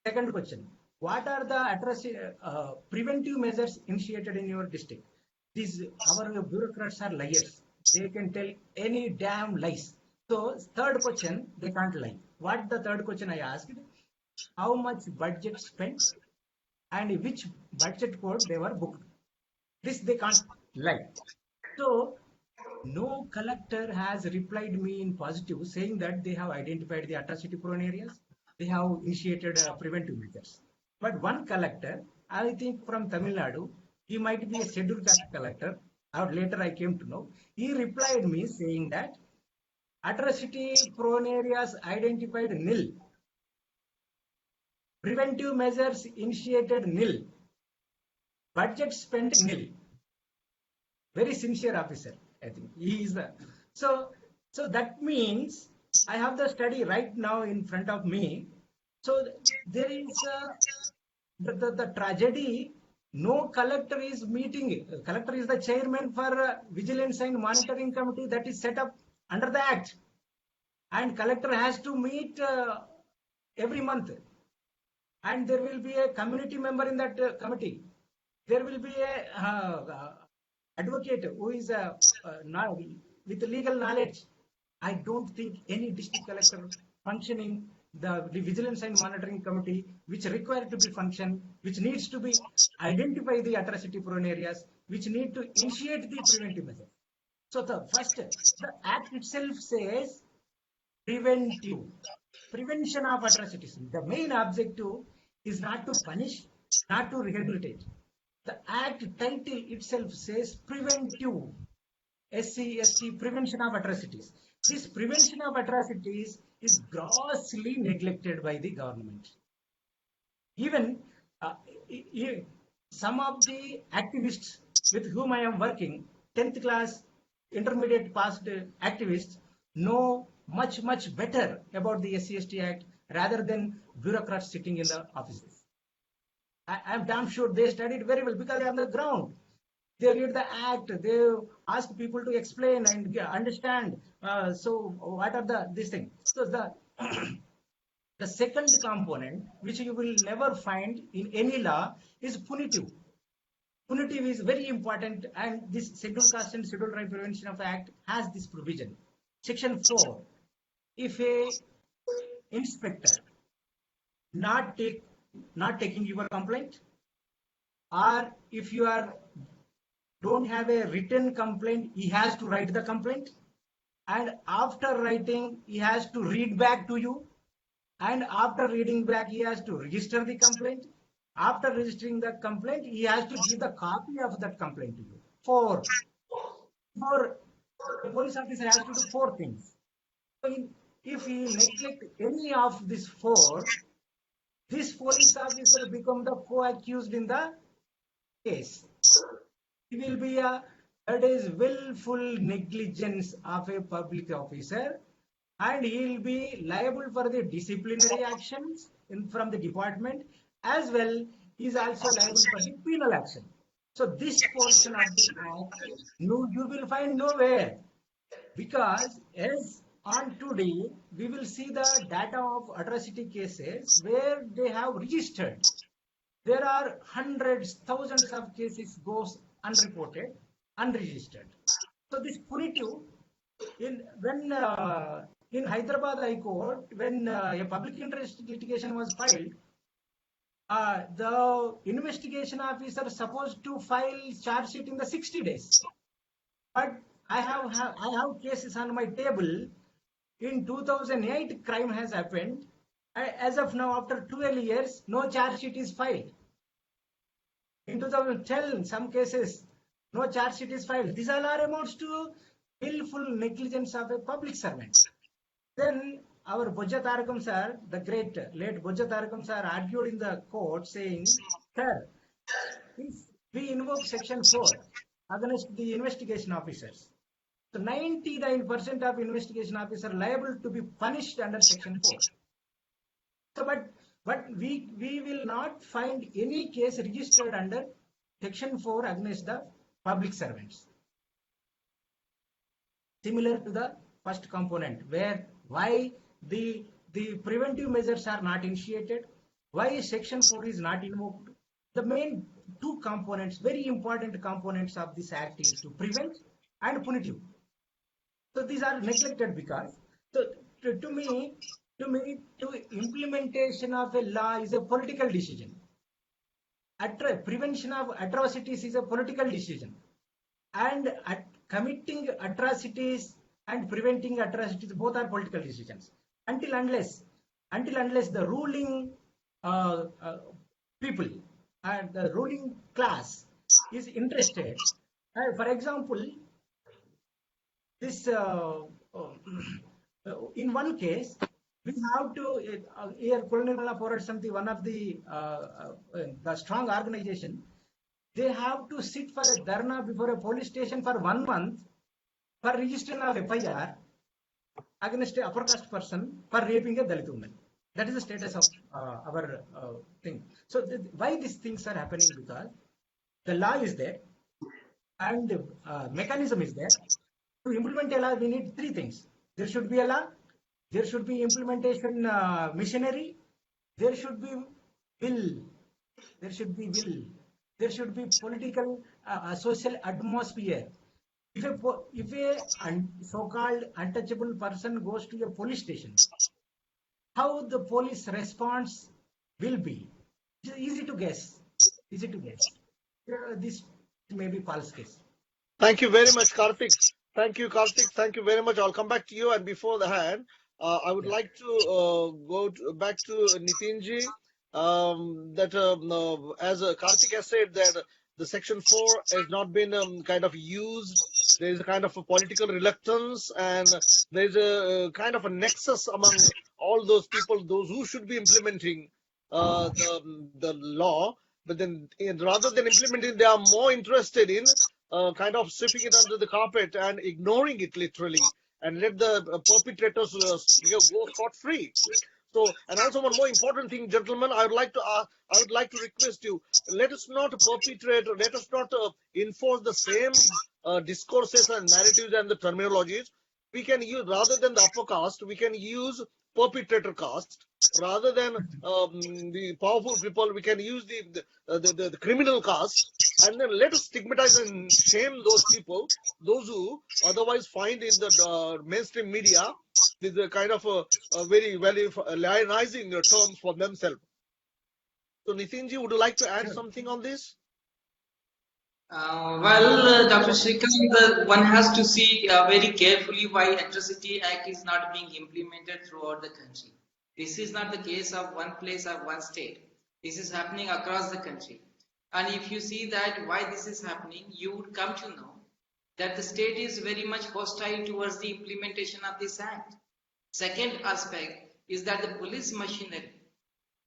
Second question, what are the preventive measures initiated in your district? These our bureaucrats are liars. They can tell any damn lies. So third question, they can't lie. What the third question I asked? How much budget spent and which budget code they were booked? This they can't lie. So no collector has replied me in positive saying that they have identified the atrocity prone areas. They have initiated preventive measures. But one collector, I think from Tamil Nadu, he might be a scheduled caste collector. Or later I came to know. He replied me saying that atrocity prone areas identified nil. Preventive measures initiated nil. Budget spent nil. Very sincere officer, I think. He is the so that means I have the study right now in front of me. So there is the tragedy. No collector is meeting. Collector is the chairman for vigilance and monitoring committee that is set up under the act, and collector has to meet every month, and there will be a community member in that committee. There will be a advocate who is with legal knowledge. I don't think any district collector functioning the vigilance and monitoring committee, which required to be function, which needs to be identify the atrocity prone areas, which need to initiate the preventive measures. So the first, the act itself says preventive, prevention of atrocities. The main objective is not to punish, not to rehabilitate. The act title itself says preventive, SC, prevention of atrocities. This prevention of atrocities is grossly neglected by the government. Even some of the activists with whom I am working, 10th class, intermediate passed activists, know much better about the SC/ST Act rather than bureaucrats sitting in the offices. I am damn sure they studied very well because they are on the ground. They read the act. They ask people to explain and understand. So what are these things? So the second component, which you will never find in any law, is punitive. Punitive is very important, and this Scheduled Caste and Scheduled Tribe Prevention of Act has this provision. Section 4. If a inspector not taking your complaint, or if you don't have a written complaint, he has to write the complaint, and after writing he has to read back to you, and after reading back he has to register the complaint. After registering the complaint, he has to give the copy of that complaint to you. Four, the police officer has to do 4 things. So if he neglect any of these 4, this police officer become the co-accused in the case. He will be that is willful negligence of a public officer, and he will be liable for the disciplinary actions from the department, as well he is also liable for the penal action. So this portion of the act, no, you will find nowhere, because as on today we will see the data of atrocity cases where they have registered. There are hundreds, thousands of cases goes unreported, unregistered. So this punitive, in Hyderabad High Court, when a public interest litigation was filed, the investigation officer is supposed to file charge sheet in the 60 days. But I have cases on my table. In 2008, crime has happened. As of now, after 12 years, no charge sheet is filed. In 2010, some cases, no charge sheet is filed. These all are amounts to willful negligence of a public servant. Then our Bojja Tarakam sir, the great late Bojja Tarakam sir, argued in the court saying, sir, we invoke section 4 against the investigation officers. So 99% of investigation officers liable to be punished under section 4. So but we will not find any case registered under section 4 against the public servants. Similar to the first component, why the preventive measures are not initiated, Why Section 4 is not invoked? The main two components, very important components of this act is to prevent and punitive. So these are neglected because so to me, implementation of a law is a political decision. Prevention of atrocities is a political decision, and committing atrocities and preventing atrocities both are political decisions. Until unless the ruling people and the ruling class is interested. For example, this in one case we have to here Colonial Porat Samiti, one of the strong organization, they have to sit for a dharna before a police station for 1 month for registration of FIR against a upper caste person for raping a Dalit woman. That is the status of our thing. So why these things are happening? Because the law is there and mechanism is there. To implement a law, we need three things. There should be a law, there should be implementation machinery, there should be will, there should be political social atmosphere. If a so-called untouchable person goes to a police station, how the police response will be? It's easy to guess. This may be false case. Thank you very much, Karthik. Thank you, Karthik. Thank you very much. I'll come back to you. And before the hand, I would like to back to Nitinji. As Karthik has said, that the Section 4 has not been kind of used. There is a kind of a political reluctance, and there is a kind of a nexus among all those people, those who should be implementing the law. But then, rather than implementing, they are more interested in kind of sweeping it under the carpet and ignoring it literally, and let the perpetrators go scot free. So, and also one more important thing, gentlemen, I would like to request you: let us not perpetrate, let us not enforce the same discourses and narratives and the terminologies. We can use, rather than the upper caste, we can use perpetrator caste. Rather than the powerful people, we can use the criminal caste, and then let us stigmatize and shame those people, those who otherwise find in the mainstream media with a kind of a very lionizing terms for themselves. So, Nitinji, would you like to add something on this? Dr. Shrikant, one has to see very carefully why Atrocity Act is not being implemented throughout the country. This is not the case of one place or one state. This is happening across the country. And if you see that why this is happening, you would come to know that the state is very much hostile towards the implementation of this act. Second aspect is that the police machinery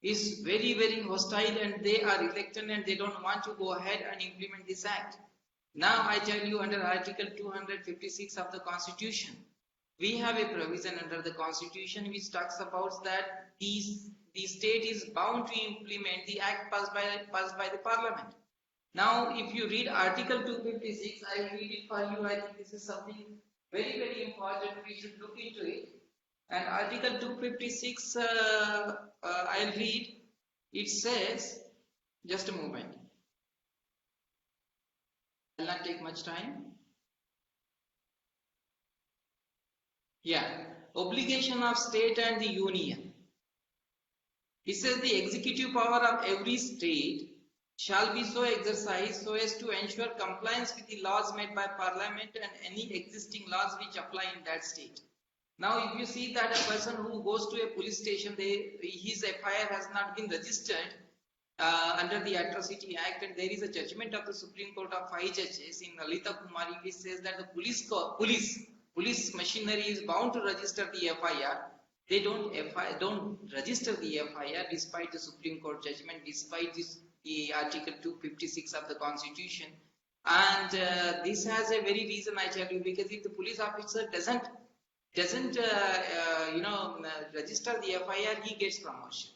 is very, very hostile, and they are reluctant and they don't want to go ahead and implement this act. Now I tell you, under Article 256 of the Constitution, we have a provision under the Constitution which talks about that the state is bound to implement the act passed by the Parliament. Now, if you read Article 256, I will read it for you. I think this is something very, very important. We should look into it. And Article 256, I'll read. It says, just a moment. I'll not take much time. Yeah, obligation of state and the union. It says the executive power of every state shall be so exercised so as to ensure compliance with the laws made by Parliament and any existing laws which apply in that state. Now, if you see that a person who goes to a police station, his FIR has not been registered under the Atrocity Act, and there is a judgment of the Supreme Court of 5 judges in Lalita Kumari which says that the police machinery is bound to register the FIR. They don't register the FIR despite the Supreme Court judgment, despite the Article 256 of the Constitution. And this has a very reason, I tell you, because if the police officer doesn't register the FIR, he gets promotion.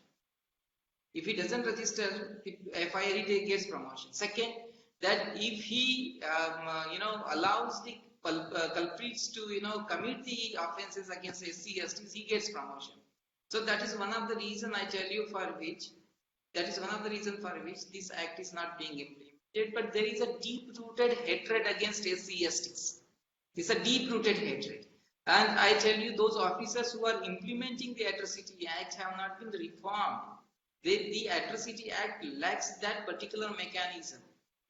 If he doesn't register the FIR, he gets promotion. Second, that if he allows the culprits to commit the offences against SC, STs, he gets promotion. So that is one of the reason, I tell you, for which That is one of the reasons for which this act is not being implemented. But there is a deep-rooted hatred against SC/STs. It's a deep-rooted hatred. And I tell you, those officers who are implementing the Atrocity Act have not been reformed. The Atrocity Act lacks that particular mechanism.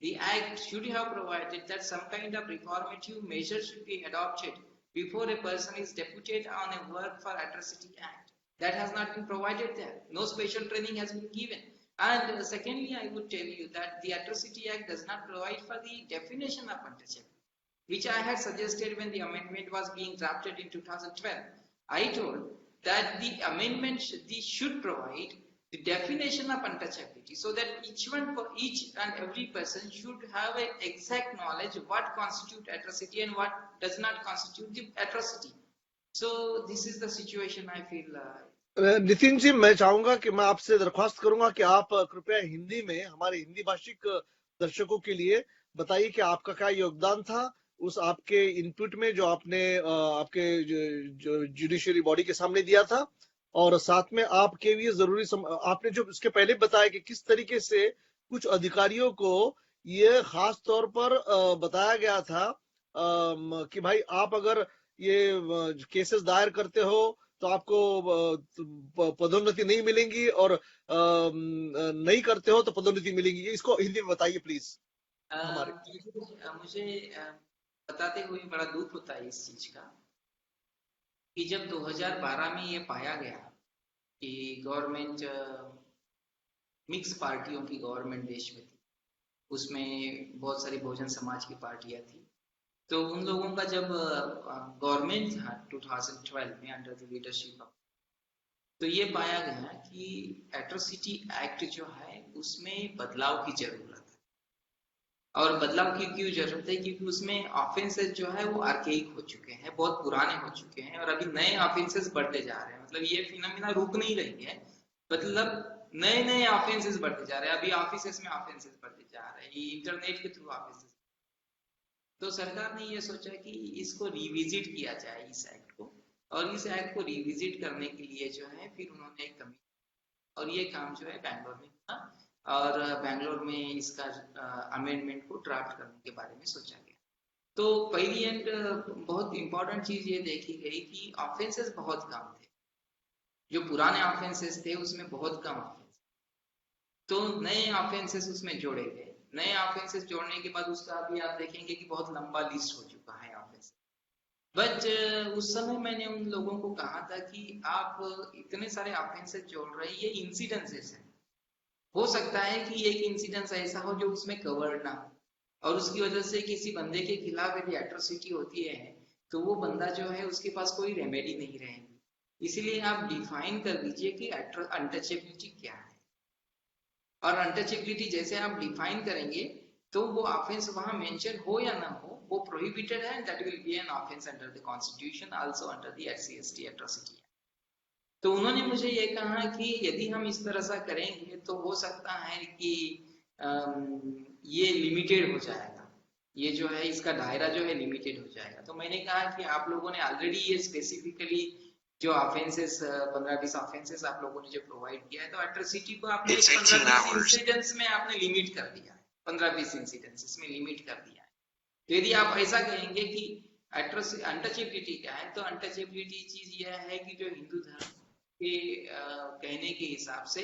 The Act should have provided that some kind of reformative measure should be adopted before a person is deputed on a work for Atrocity Act. That has not been provided there. No special training has been given. And secondly, I would tell you that the Atrocity Act does not provide for the definition of untouchability, which I had suggested when the amendment was being drafted in 2012. I told that the amendment should provide the definition of untouchability, so that each and every person should have an exact knowledge of what constitutes atrocity and what does not constitute the atrocity. So this is the situation I feel. Nitin ji, मैं चाहूंगा कि मैं आपसे दरख्वास्त करूंगा कि आप कृपया हिंदी में हमारे हिंदी भाषिक दर्शकों के लिए बताइए कि आपका क्या योगदान था उस आपके इनपुट में जो आपने आपके जुडिशियरी बॉडी के सामने दिया था, और साथ में आपके लिए जरूरी आपने जो इसके पहले बताया कि किस तरीके से कुछ अधिकारियों को ये खास तौर पर बताया गया था कि भाई आप अगर ये केसेस दायर करते हो तो आपको पदोन्नति नहीं मिलेंगी और नहीं करते हो तो पदोन्नति मिलेंगी। इसको हिंदी में बताइए प्लीज। मुझे बताते हुए बड़ा दुख होता है इस चीज का कि जब 2012 में ये पाया गया कि गवर्नमेंट मिक्स पार्टियों की गवर्नमेंट देश में थी, उसमें बहुत सारी बहुजन समाज की पार्टियां थी, तो उन लोगों का जब गवर्नमेंट था 2012 में अंडर द लीडरशिप ऑफ, तो ये पाया गया कि एट्रोसिटी एक्ट जो है उसमें बदलाव की जरूरत है। और बदलाव की क्यों जरूरत है? क्योंकि उसमें ऑफेंसेस जो है वो आर्केइक हो चुके हैं, बहुत पुराने हो चुके हैं, और अभी नए ऑफेंसेस बढ़ते जा रहे हैं। मतलब ये फिनोमिना रुक नहीं रही है, मतलब नए नए ऑफेंसेस बढ़ते जा रहे हैं। अभी ऑफिसेस में ऑफेंसेस बढ़ते जा रहे हैं, इंटरनेट के थ्रू ऑफेंसेस। तो सरकार ने ये सोचा कि इसको रिविजिट किया जाए इस एक्ट को, और इस एक्ट को रिविजिट करने के लिए जो है फिर उन्होंने एक कमेटी, और ये काम जो है बैंगलोर में था, और बैंगलोर में इसका अमेंडमेंट को ड्राफ्ट करने के बारे में सोचा गया। तो पहली एंड बहुत इंपॉर्टेंट चीज ये देखी गई कि ऑफेंसेस बहुत कम थे, जो पुराने ऑफेंसेस थे उसमें बहुत कम ऑफेंस, तो नए ऑफेंसेस उसमें जोड़े गए। नए ऑफेंसेस जोड़ने के बाद उसका अभी आप देखेंगे कि बहुत लंबा लिस्ट हो चुका है ऑफेंस। बट उस समय मैंने उन लोगों को कहा था कि आप इतने सारे ऑफेंसेस जोड़ रहे हैं, ये इंसिडेंसेस है, हो सकता है कि एक इंसिडेंस ऐसा हो जो उसमें कवर्ड ना हो, और उसकी वजह से किसी बंदे के खिलाफ यदि एट्रोसिटी होती है तो वो बंदा जो है उसके पास कोई रेमेडी नहीं रहेगी। इसीलिए आप डिफाइन कर दीजिए कि अनटचेबिलिटी क्या है, और अनटचेबिलिटी जैसे आप डिफाइन करेंगे तो वो ऑफेंस वहां मेंशन हो या ना हो, वो प्रोहिबिटेड है, that will be an offence under the constitution, also under the SC/ST atrocity. तो उन्होंने मुझे ये कहा कि यदि हम इस तरह से करेंगे तो हो सकता है कि ये लिमिटेड हो जाएगा, ये जो है इसका दायरा जो है लिमिटेड हो जाएगा। तो मैंने कहा कि आप लोगों ने ऑलरेडी ये स्पेसिफिकली जो ऑफेंसेस 15-20 ऑफेंसेस आप लोगों ने जो प्रोवाइड किया है, तो एट्रोसिटी को आपने 15-20 इंसिडेंट्स में आपने लिमिट कर दिया है, 15-20 इंसिडेंट्स में लिमिट कर दिया है। तो यदि आप ऐसा कहेंगे कि अनटचेबिलिटी क्या है, तो अनटचेबिलिटी चीज यह है कि जो हिंदू धर्म के कहने के हिसाब से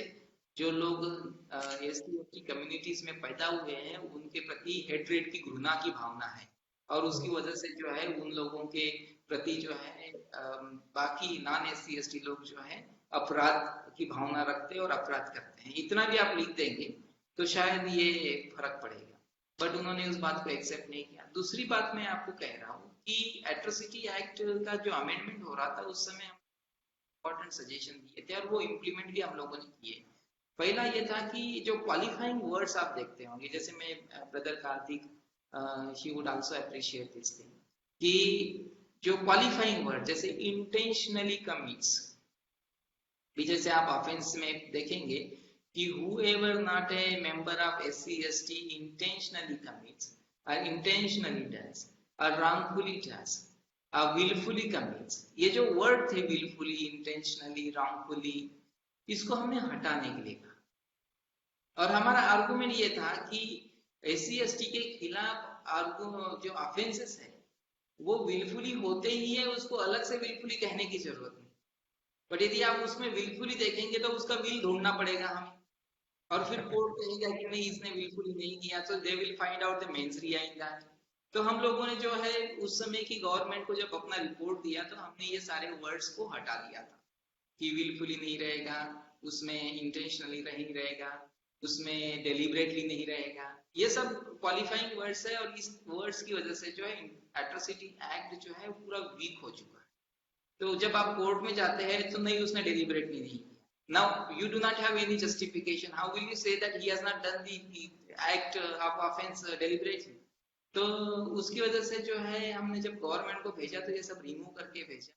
जो लोग SC/ST कम्युनिटीज में पैदा हुए हैं उनके प्रति हेट्रेड की, घृणा की भावना है, और उसकी वजह से जो है उन लोगों के प्रति जो है बाकी नॉन SC/ST लोग जो है अपराध की भावना रखते हैं और अपराध करते हैं। इतना भी आप लिख देंगे तो शायद ये फर्क पड़ेगा, बट उन्होंने उस बात को एक्सेप्ट नहीं किया। दूसरी बात मैं आपको कह रहा हूँ कि एट्रोसिटी एक्ट का जो अमेंडमेंट हो रहा था उस समय इंपॉर्टेंट सजेशन दिए थे, और वो इम्प्लीमेंट भी हम लोगों ने किए। पहला ये था कि जो क्वालिफाइंग वर्ड्स आप देखते होंगे, जैसे मैं brother Kartik he would also appreciate this thing, कि जो क्वालिफाइंग वर्ड जैसे इंटेंशनली कमिट्स, जैसे आप ऑफेंस में देखेंगे कि whoever not a member of SC/ST intentionally commits or intentionally does or wrongfully does or willfully commits, ये जो वर्ड थे willfully, intentionally, wrongfully, इसको हमने हटाने के लिए कहा। और हमारा आर्गुमेंट ये था कि SC/ST के खिलाफ जो ऑफेंसेस है वो विलफुली होते ही है, उसको अलग से विलफुली कहने की जरूरत नहीं। बट यदि आप उसमें विलफुली देखेंगे तो उसका विल ढूंढना पड़ेगा हमें, और फिर कोर्ट कहेगा कि नहीं इसने विलफुली नहीं किया, तो they will find out the mains Riya in that. तो हम लोगों ने जो है उस समय की गवर्नमेंट को जब अपना रिपोर्ट दिया तो हमने ये सारे वर्ड्स को हटा दिया था कि विलफुली नहीं रहेगा, उसमें इंटेंशनली नहीं रहेगा, उसमें डेलिबरेटली नहीं रहेगा, ये सब क्वालिफाइंग वर्ड्स है। और इस वर्ड्स की वजह से जो है एट्रोसिटी एक्ट जो है पूरा वीक हो चुका है। तो जब आप कोर्ट में जाते हैं तो नहीं उसने डेलिबरेटली नहीं किया, now you do not have any justification, how will you say that he has not done the act of offense deliberately? तो उसकी वजह से जो है हमने जब गवर्नमेंट को भेजा तो ये सब रिमूव करके भेजा।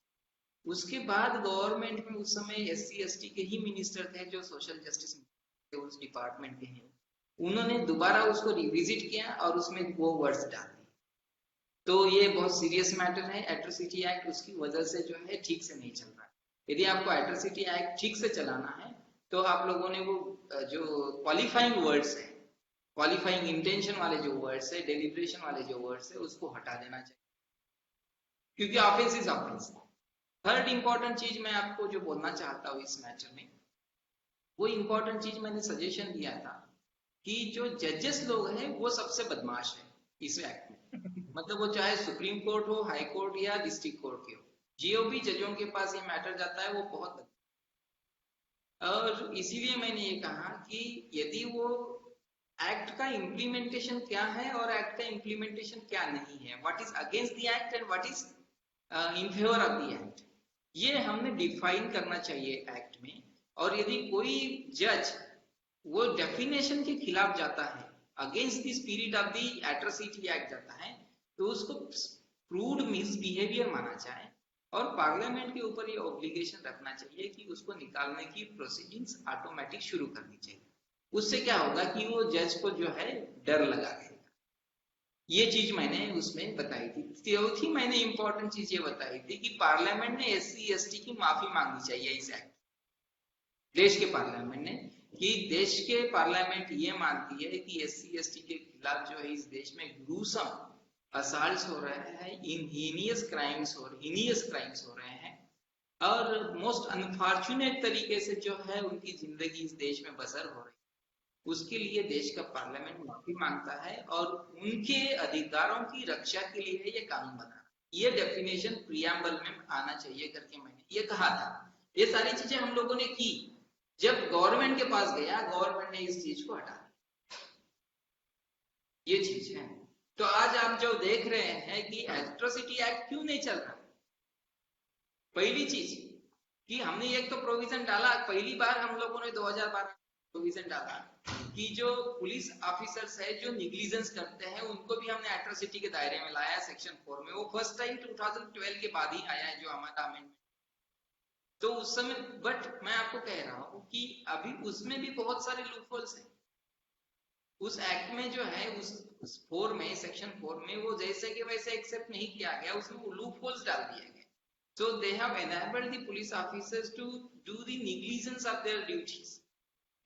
उसके बाद गवर्नमेंट में उस समय SC/ST के ही मिनिस्टर थे जो सोशल जस्टिस उस डिपार्टमेंट के हैं, उन्होंने दोबारा उसको रिविजिट किया और उसमें वो वर्ड्स डाल दिए। तो ये बहुत सीरियस मैटर है। एट्रोसिटी एक्ट उसकी वजह से जो है ठीक से नहीं चल रहा है। यदि आपको एट्रोसिटी एक्ट ठीक से चलाना है तो आप लोगों ने वो जो क्वालिफाइंग वर्ड्स है, क्वालिफाइंग इंटेंशन वाले जो वर्ड्स है, डेलिब्रेशन वाले जो वर्ड्स है, उसको हटा देना चाहिए, क्योंकि offence is offence. Third important चीज मैं आपको जो बोलना चाहता हूँ इस मैटर में, वो इंपॉर्टेंट चीज मैंने सजेशन दिया था कि जो जजेस लोग हैं वो सबसे बदमाश है इस एक्ट में। मतलब वो चाहे सुप्रीम कोर्ट हो, हाई कोर्ट या डिस्ट्रिक्ट कोर्ट के हो, GOP जजों के पास ये मैटर जाता है वो बहुत। और इसीलिए मैंने ये कहा कि यदि वो एक्ट का इम्प्लीमेंटेशन क्या है और एक्ट का इम्प्लीमेंटेशन क्या नहीं है, what is against the act and what is in favour of the act, ये हमने डिफाइन करना चाहिए एक्ट में। और यदि कोई जज वो डेफिनेशन के खिलाफ जाता है, against the spirit of the atrocity act जाता है, तो उसको प्रूव्ड मिसबिहेवियर माना जाए और पार्लियामेंट के ऊपर ये ऑब्लिगेशन रखना चाहिए कि उसको निकालने की प्रोसीडिंग्स ऑटोमेटिक शुरू करनी चाहिए। उससे क्या होगा कि वो जज को जो है डर लगा रहेगा। ये चीज मैंने उसमें बताई थी। चौथी मैंने इंपॉर्टेंट चीज ये बताई थी कि पार्लियामेंट ने SC/ST की माफी मांगनी चाहिए इस एक्ट, देश के पार्लियामेंट ने, कि देश के पार्लियामेंट ये मानती है कि SC/ST के खिलाफ जो है इस देश में ग्रूसम असॉल्ट्स हो रहे हैं, हीनियस क्राइम्स हो रहे हैं और मोस्ट अनफॉर्चुनेट तरीके से जो है उनकी जिंदगी इस देश में बसर हो रही है। उसके लिए देश का पार्लियामेंट माफी मांगता है और उनके अधिकारों की रक्षा के लिए ये कानून बना। ये डेफिनेशन प्रियम्बल में आना चाहिए करके मैंने ये कहा था। ये सारी चीजें हम लोगों ने की। जब गवर्नमेंट के पास गया, गवर्नमेंट ने इस चीज को हटा दिया। ये चीज है। तो आज आप जो देख रहे हैं कि एट्रोसिटी एक्ट क्यों नहीं चल रहा, पहली चीज कि हमने एक तो प्रोविजन डाला, पहली बार हम लोगों ने 2012 प्रोविजन डाला कि जो पुलिस ऑफिसर्स है जो निग्लिजेंस करते हैं उनको भी हमने एट्रोसिटी के दायरे में लाया सेक्शन 4 में। वो फर्स्ट टाइम 2012 के बाद ही आया है जो हमारा अमेंडमेंट। तो उस समय, बट मैं आपको कह रहा हूं कि अभी उसमें भी बहुत सारे लूपहोल्स हैं उस एक्ट में जो है, उस 4 में, सेक्शन 4 में वो जैसे कि वैसे एक्सेप्ट नहीं किया गया, उसमें वो लूपहोल्स डाल दिए गए। So they have enabled the police officers to do the negligence of their duties.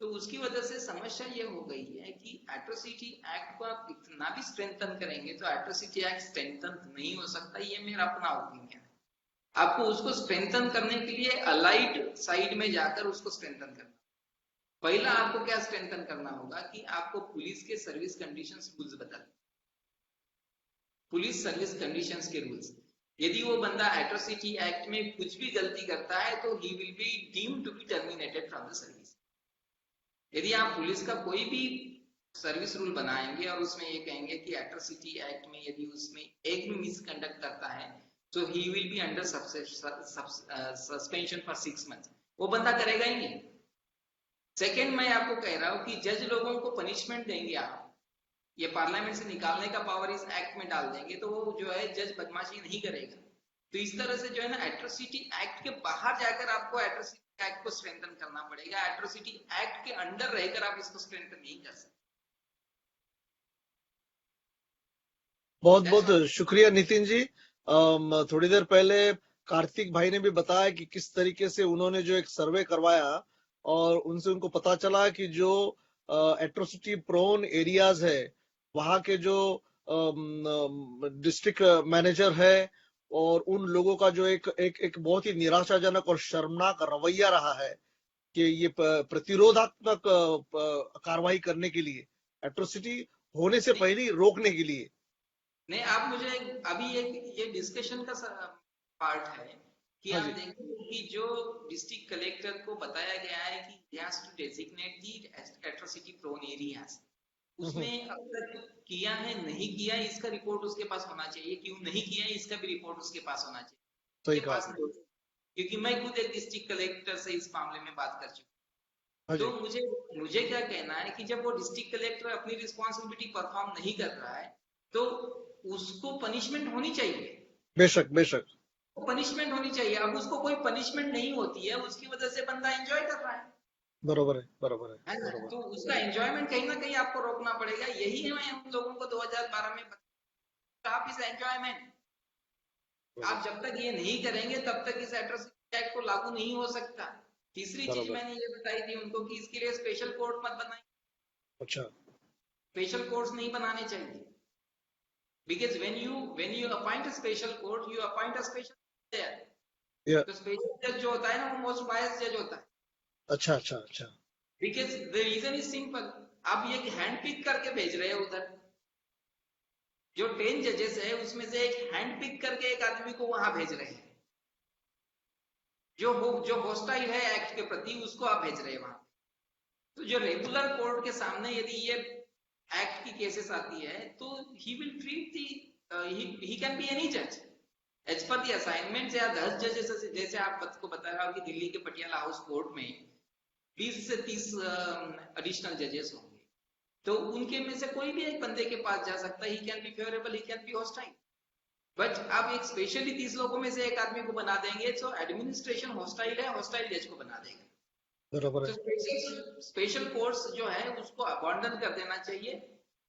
तो उसकी वजह से समस्या ये हो गई है कि एट्रोसिटी एक्ट को आप इतना भी स्ट्रेंथन करेंगे तो एट्रोसिटी एक्ट स्ट्रेंथन नहीं हो सकता। ये मेरा अपना ओपिनियन है। आपको उसको स्ट्रेंथन करने के लिए अलाइड साइड में जाकर उसको स्ट्रेंथन करना। पहला आपको क्या स्ट्रेंथन करना होगा कि आपको पुलिस के सर्विस कंडीशंस रूल्स बदलने, पुलिस सर्विस कंडीशंस के रूल्स। यदि वो बंदा एट्रोसिटी एक्ट में कुछ भी गलती करता है तो he will be deemed to be terminated from the service. यदि आप पुलिस का कोई भी सर्विस रूल बनाएंगे और उसमें ये कहेंगे कि एट्रोसिटी एक्ट में यदि उसमें एक भी मिसकंडक्ट करता है तो he will be under suspension for 6 months, वो बंदा करेगा ही नहीं। सेकेंड, मैं आपको कह रहा हूं कि जज लोगों को पनिशमेंट देंगे आप, ये पार्लियामेंट से निकालने का पावर इस एक्ट में डाल देंगे तो वो जो है जज बदमाशी नहीं करेगा। तो इस तरह से जो है ना एट्रोसिटी एक्ट के बाहर जाकर आपको एट्रोसिटी एक्ट को स्ट्रेंथन करना पड़ेगा। एट्रोसिटी एक्ट के अंडर रहकर आप इसको स्ट्रेंथन नहीं कर सकते। बहुत बहुत शुक्रिया नितिन जी। थोड़ी देर पहले कार्तिक भाई ने भी बताया कि किस तरीके से उन्होंने जो एक सर्वे करवाया और उनसे उनको पता चला कि जो एट्रोसिटी प्रोन एरियाज है, वहां के जो डिस्ट्रिक्ट मैनेजर है और उन लोगों का जो एक बहुत ही निराशाजनक और शर्मनाक रवैया रहा है कि ये प्रतिरोधात्मक कार्रवाई करने के लिए, एट्रोसिटी होने से पहले ही रोकने के लिए। नहीं, आप मुझे अभी एक ये डिस्कशन का पार्ट है कि हाँ आप जी। देखेंगे कि जो डिस्ट्रिक्ट कलेक्टर को बताया गया है कि he has to designate the atrocity prone areas, उसने अब तक किया है नहीं किया है, इसका रिपोर्ट उसके पास होना चाहिए, क्यों नहीं किया है इसका भी रिपोर्ट उसके पास होना चाहिए। सही उसके कहा पास नहीं, क्योंकि मैं खुद एक डिस्ट्रिक्ट कलेक्टर से इस मामले में बात कर चुका हाँ हूं। जी। तो मुझे क्या कहना है कि जब वो डिस्ट्रिक्ट कलेक्टर अपनी रिस्पॉन्सिबिलिटी परफॉर्म नहीं कर रहा है तो उसको पनिशमेंट होनी चाहिए, बेशक बेशक। पनिशमेंट होनी चाहिए। अब उसको कोई पनिशमेंट नहीं होती है, उसकी वजह से बंदा एंजॉय कर रहा है बरोबर है, बरोबर है, ना? बरोबर। तो उसका एंजॉयमेंट कहीं ना कहीं आपको रोकना पड़ेगा। यही है मैं हम लोगों को 2012 में स्टॉप इस एंजॉयमेंट। आप जब तक ये नहीं करेंगे तब तक इस एट्रोसिटी एक्ट को लागू नहीं हो सकता। तीसरी चीज बराबर। मैंने ये बताई थी उनको कि इसके लिए स्पेशल कोर्ट मत बनाइए, अच्छा। स्पेशल कोर्ट्स नहीं बनाने चाहिए, because when you appoint a special court you appoint a special there. या तो स्पेशल जज जो होता है ना वो मोस्ट बायस जज होता है, अच्छा अच्छा अच्छा। because the reason is simple, आप ये हैंड पिक करके भेज रहे हो उधर, जो 10 जजेस है उसमें से एक हैंड पिक करके एक आदमी को वहां भेज रहे हैं, जो हॉस्टाइल है एक्ट के प्रति उसको आप भेज रहे हैं वहां। तो जो रेगुलर कोर्ट के सामने यदि ये एक्ट की केसेस आती है तो he will treat the he can be any जज एज पर दी असाइनमेंट। या 10 जजेस जैसे आपको बता रहा हूँ कि दिल्ली के पटियाला हाउस कोर्ट में 20 से 30 एडिशनल जजेस होंगे, तो उनके में से कोई भी एक बंदे के पास जा सकता है, he can be favourable, he can be hostile. But आप एक स्पेशली 30 लोगों में से एक आदमी को बना देंगे तो एडमिनिस्ट्रेशन हॉस्टाइल है, हॉस्टाइल जज को बना देगा। बराबर तो है। स्पेशल कोर्ट्स जो है उसको अबॉन्डन कर देना चाहिए।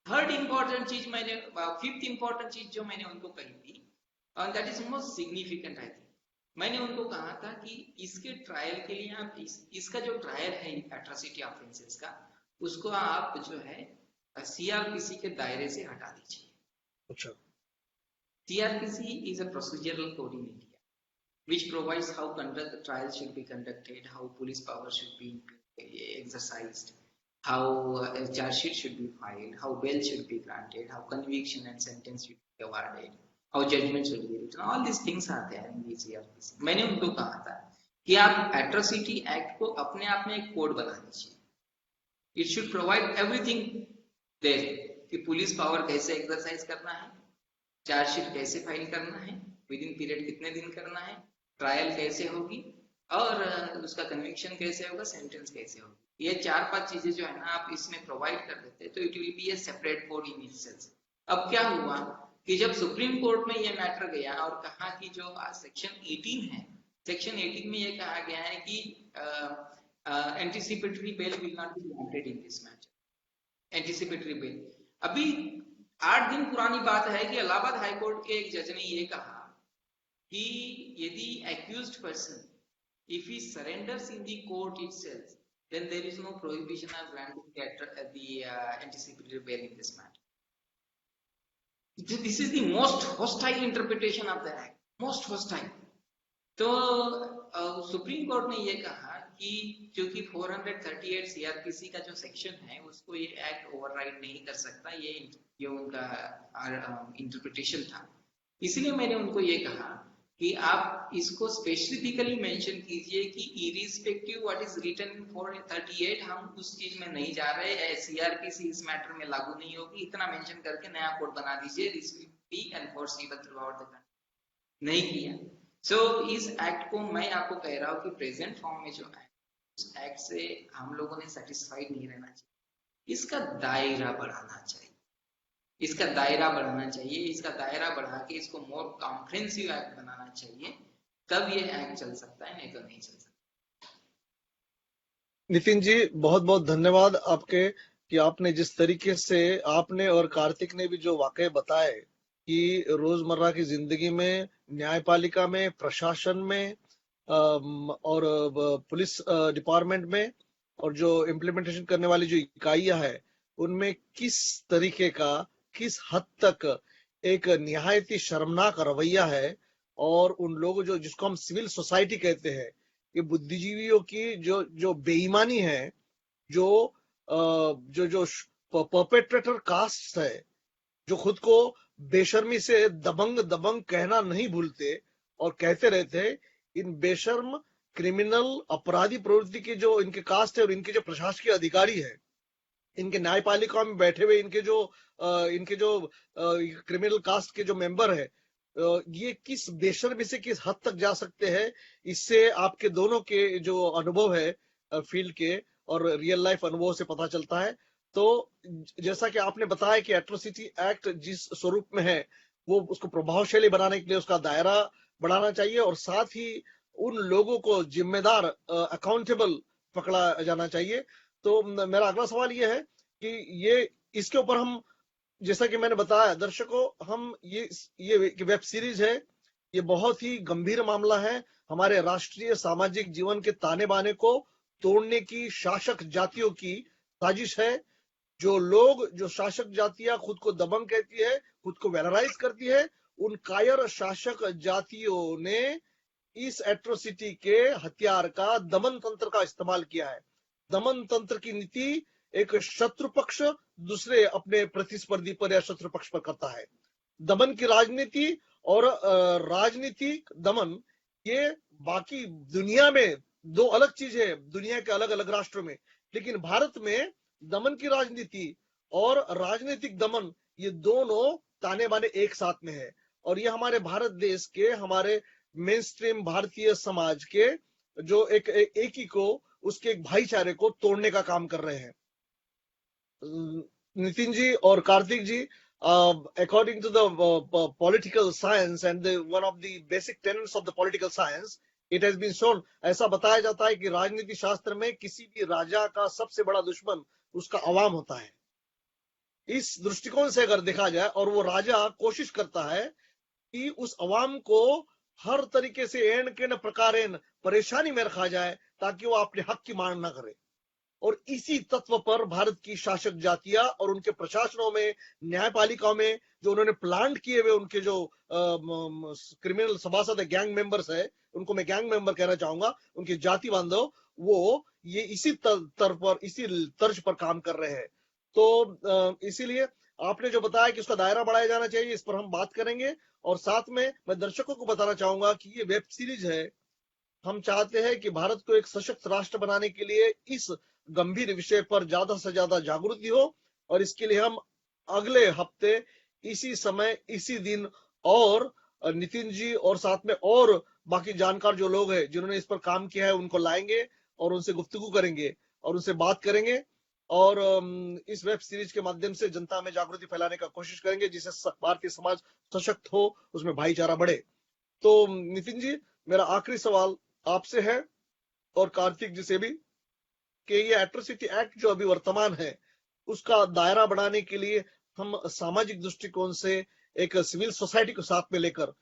थर्ड इंपॉर्टेंट चीज मैंने, फिफ्थ इंपॉर्टेंट चीज जो मैंने उनको कही थी, that is most significant I think, मैंने उनको कहा था कि इसके ट्रायल के लिए आप इसका जो ट्रायल है एट्रोसिटी ऑफेंसेस का, उसको आप जो है सीआरपीसी के दायरे से हटा दीजिए। अच्छा। CrPC is a procedural code in India which provides how the trial should be conducted, how police power should be exercised, how a charge sheet should be filed, how bail should be granted, how conviction and sentence should be awarded, how judgment should be written. All these things are there in the CRPC. मैंने उनको कहा था कि आप atrocity act को अपने आप में एक कोड बना दीजिए। It should provide everything there कि पुलिस पावर कैसे एक्सरसाइज करना है, चार्जशीट कैसे फाइल करना है, विद इन पीरियड कितने दिन करना है, ट्रायल कैसे होगी और उसका कन्विक्शन कैसे होगा, सेंटेंस कैसे होगी। ये 4-5 चीजें जो है ना आप इसमें प्रोवाइड कर देते तो it will be A separate code in itself. अब क्या हुआ कि जब सुप्रीम कोर्ट में ये मैटर गया और कहा कि जो सेक्शन 18 है, सेक्शन 18 में ये कहा गया है कि anticipatory bail will not be granted in this matter. Anticipatory bail, अभी 8 दिन पुरानी बात है कि इलाहाबाद हाईकोर्ट के एक जज ने ये कहा कि यदि accused person if he surrenders in the court itself then there is no prohibition of granting the anticipatory bail in this matter. This is the most hostile interpretation of the act, most hostile. तो supreme court ने ये कहा कि क्योंकि 438 CrPC का जो section है उसको ये एक्ट ओवरराइड नहीं कर सकता, ये उनका इंटरप्रिटेशन था। इसलिए मैंने उनको ये कहा कि आप इसको स्पेसिफिकली मेंशन कीजिए कि irrespective what is written in 438 हम उस चीज में नहीं जा रहे, सीआरपीसी इस मैटर में लागू नहीं होगी, इतना मेंशन करके नया कोड बना दीजिए, this will be enforceable through out the country. नहीं किया। सो इस एक्ट को मैं आपको कह रहा हूँ कि प्रेजेंट फॉर्म में जो है उस एक्ट से हम लोगों ने सेटिस्फाइड नहीं रहना चाहिए, इसका दायरा बढ़ाना चाहिए, इसका दायरा बढ़ाना चाहिए, इसका दायरा बढ़ा के इसको मोर कॉम्प्रिहेंसिव एक्ट बनाना चाहिए, तब ये एक्ट चल सकता है, नहीं तो नहीं चल सकता। नितिन जी बहुत बहुत धन्यवाद आपके कि आपने जिस तरीके से आपने और कार्तिक ने भी जो वाकये बताए कि रोजमर्रा की जिंदगी में, न्यायपालिका में, प्रशासन में और पुलिस डिपार्टमेंट में और जो इम्प्लीमेंटेशन करने वाली जो इकाइयां है उनमें किस तरीके का, किस हद तक एक निहायत ही शर्मनाक रवैया है, और उन लोगों जो जिसको हम सिविल सोसाइटी कहते हैं, ये बुद्धिजीवियों की जो जो बेईमानी है, जो जो जो परपेट्रेटर कास्ट है, जो खुद को बेशर्मी से दबंग दबंग कहना नहीं भूलते और कहते रहते, इन बेशर्म क्रिमिनल अपराधी प्रवृत्ति के जो इनके कास्ट है और इनके जो प्रशासकीय अधिकारी है, इनके न्यायपालिका में बैठे हुए इनके जो क्रिमिनल कास्ट के जो मेंबर है, ये किस बेशर्मी से किस हद तक जा सकते हैं, इससे आपके दोनों के जो अनुभव है फील्ड के और रियल लाइफ अनुभव से पता चलता है। तो जैसा कि आपने बताया कि एट्रोसिटी एक्ट जिस स्वरूप में है, वो उसको प्रभावशाली बनाने के लिए उसका दायरा बढ़ाना चाहिए और साथ ही उन लोगों को जिम्मेदार अकाउंटेबल पकड़ा जाना चाहिए। तो मेरा अगला सवाल ये है कि ये इसके ऊपर हम, जैसा कि मैंने बताया दर्शकों, हम ये वेब सीरीज है, ये बहुत ही गंभीर मामला है, हमारे राष्ट्रीय सामाजिक जीवन के ताने बाने को तोड़ने की शासक जातियों की साजिश है। जो लोग, जो शासक जातियां खुद को दबंग कहती है, खुद को वैलराइज करती है, उन कायर शासक जातियों ने इस एट्रोसिटी के हथियार का, दमन तंत्र का इस्तेमाल किया है। दमन तंत्र की नीति एक शत्रु पक्ष दूसरे अपने प्रतिस्पर्धी पर या शत्रु पक्ष पर करता है। दमन की राजनीति और राजनीतिक दमन, ये बाकी दुनिया में दो अलग चीजें है, दुनिया के अलग अलग राष्ट्रों में, लेकिन भारत में दमन की राजनीति और राजनीतिक दमन, ये दोनों ताने बाने एक साथ में है, और ये हमारे भारत देश के, हमारे मेन स्ट्रीम भारतीय समाज के जो एक ही को, उसके एक भाईचारे को तोड़ने का काम कर रहे हैं। नितिन जी और कार्तिक जी, according to the political science and one of the basic tenets of the political science, it has been shown, ऐसा बताया जाता है कि राजनीति शास्त्र में किसी भी राजा का सबसे बड़ा दुश्मन उसका अवाम होता है। इस दृष्टिकोण से अगर देखा जाए, और वो राजा कोशिश करता है कि उस अवाम को हर तरीके से एन के न प्रकारेण परेशानी में रखा जाए ताकि वो अपने हक की मांग ना करे। और इसी तत्व पर भारत की शासक जातियां और उनके प्रशासनों में, न्यायपालिकाओं में जो उन्होंने प्लांट किए हुए उनके जो क्रिमिनल सभासद है, गैंग मेंबर्स है, उनको मैं गैंग मेंबर कहना चाहूंगा, उनके जाति बांधव, वो ये इसी तर्ज पर काम कर रहे हैं। तो इसीलिए आपने जो बताया कि उसका दायरा बढ़ाया जाना चाहिए, इस पर हम बात करेंगे। और साथ में मैं दर्शकों को बताना चाहूंगा कि ये वेब सीरीज है, हम चाहते हैं कि भारत को एक सशक्त राष्ट्र बनाने के लिए इस गंभीर विषय पर ज्यादा से ज्यादा जागृति हो, और इसके लिए हम अगले हफ्ते इसी समय इसी दिन और नितिन जी और साथ में और बाकी जानकार जो लोग हैं जिन्होंने इस पर काम किया है उनको लाएंगे और उनसे गुफ्तगू करेंगे और उनसे बात करेंगे, और इस वेब सीरीज के माध्यम से जनता में जागृति फैलाने का कोशिश करेंगे, जिससे भारतीय समाज सशक्त हो, उसमें भाईचारा बढ़े। तो नितिन जी, मेरा आखिरी सवाल आपसे है और कार्तिक जी से भी, कि ये एट्रोसिटी एक्ट जो अभी वर्तमान है, उसका दायरा बढ़ाने के लिए हम सामाजिक दृष्टिकोण से एक सिविल सोसाइटी को साथ में लेकर,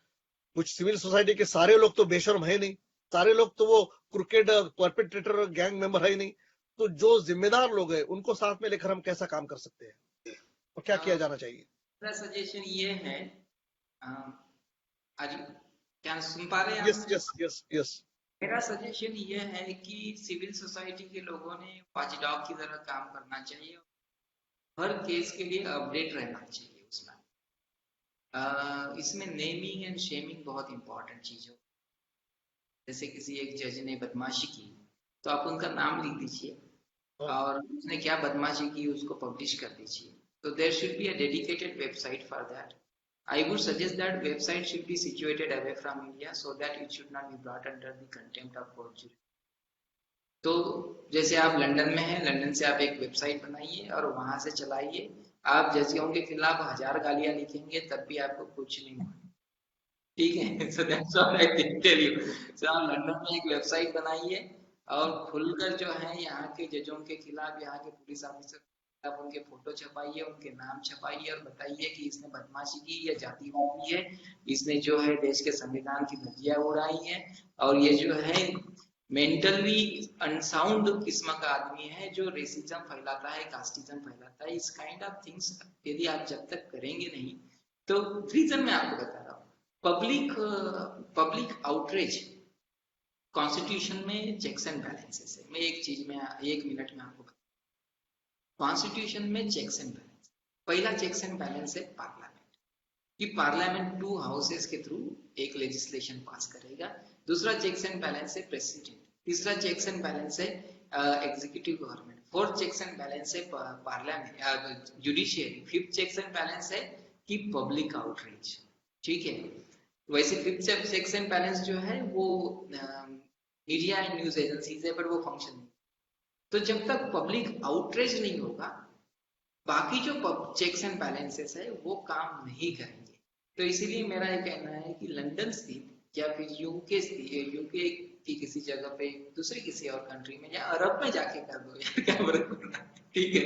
कुछ सिविल सोसाइटी के सारे लोग तो बेशर्म है नहीं, सारे लोग तो वो क्रिकेट परपेट्रेटर गैंग मेंबर है नहीं, तो जो जिम्मेदार लोग हैं उनको साथ में लेकर हम कैसा काम कर सकते हैं और क्या किया जाना चाहिए? मेरा सजेशन ये है, आज क्या सुन पा रहे हैं? यस। मेरा सजेशन ये है कि सिविल सोसाइटी के लोगों ने वॉचडॉग की तरह काम करना चाहिए, हर केस के लिए अपडेट रहना चाहिए उसमें। इसमें नेमिंग एंड शेमिंग बहुत इंपॉर्टेंट चीज हो। जैसे किसी एक जज ने बदमाशी की तो आप उनका नाम लिख दीजिए और उसने क्या बदमाशी की उसको पब्लिश कर दीजिए। तो there should be a dedicated website for that. I would suggest that website should be situated away from India so that it should not be brought under the contempt of court jury. तो जैसे आप London में हैं, London से आप एक website बनाइए और वहां से चलाइए। आप जजियों के खिलाफ 1000 गालियां लिखेंगे तब भी आपको कुछ नहीं होगा, ठीक है? So that's all I can tell you. So आप लंदन में एक वेबसाइट बनाइए और खुलकर जो है यहाँ के जजों के खिलाफ, यहाँ के पुलिस ऑफिसर आप उनके फोटो छपाइए, उनके नाम छपाइए और बताइए कि इसने बदमाशी की, या जातिवादी है, इसने जो है देश के संविधान की धज्जियां उड़ाई है, और ये जो है मेंटली अनसाउंड किस्म का आदमी है जो रेसिज्म फैलाता है, कास्टिज्म फैलाता है। इस काइंड ऑफ थिंग्स यदि आप जब तक करेंगे नहीं, तो रीजन मैं आपको बता रहा हूँ। पब्लिक आउटरीच कॉन्स्टिट्यूशन में चेक्स एंड बैलेंसेस है। मैं एक चीज में 1 मिनट में आपको बता, कॉन्स्टिट्यूशन में चेक्स एंड बैलेंस, पहला चेक्स एंड बैलेंस है पार्लियामेंट, कि पार्लियामेंट 2 हाउसेस के थ्रू एक लेजिस्लेशन पास करेगा। दूसरा चेक्स एंड बैलेंस है प्रेसिडेंट। तीसरा चेक्स एंड बैलेंस है executive government. Fourth checks and balance है parliament judiciary. Fifth checks and balance है कि पब्लिक आउटरीच। ठीक है, वैसे फिफ्थ चेक्स एंड बैलेंस जो है वो मीडिया एंड न्यूज एजेंसीज है, पर वो फंक्शन नहीं। तो जब तक पब्लिक आउटरीच नहीं होगा, बाकी जो चेक्स एंड बैलेंसेस है वो काम नहीं करेंगे। तो इसीलिए मेरा ये कहना है कि लंदन स्थित या फिर यूके की किसी जगह पे, दूसरी किसी और कंट्री में या अरब में जाके कर दो यार, क्या फर्क पड़ता है। ठीक है,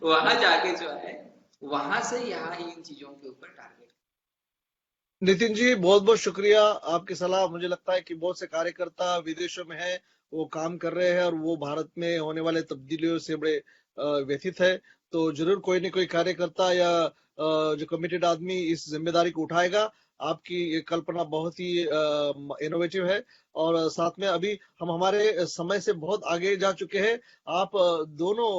वहां जाके जो है वहां से यहाँ इन चीजों के ऊपर टारगेट। नितिन जी बहुत बहुत शुक्रिया आपकी सलाह। मुझे लगता है कि बहुत से कार्यकर्ता विदेशों में हैं, वो काम कर रहे हैं और वो भारत में होने वाले तब्दीलियों से बड़े व्यथित है। तो जरूर कोई न कोई कार्यकर्ता या जो कमिटेड आदमी इस जिम्मेदारी को उठाएगा। आपकी ये कल्पना बहुत ही इनोवेटिव है और साथ में अभी हम हमारे समय से बहुत आगे जा चुके हैं। आप दोनों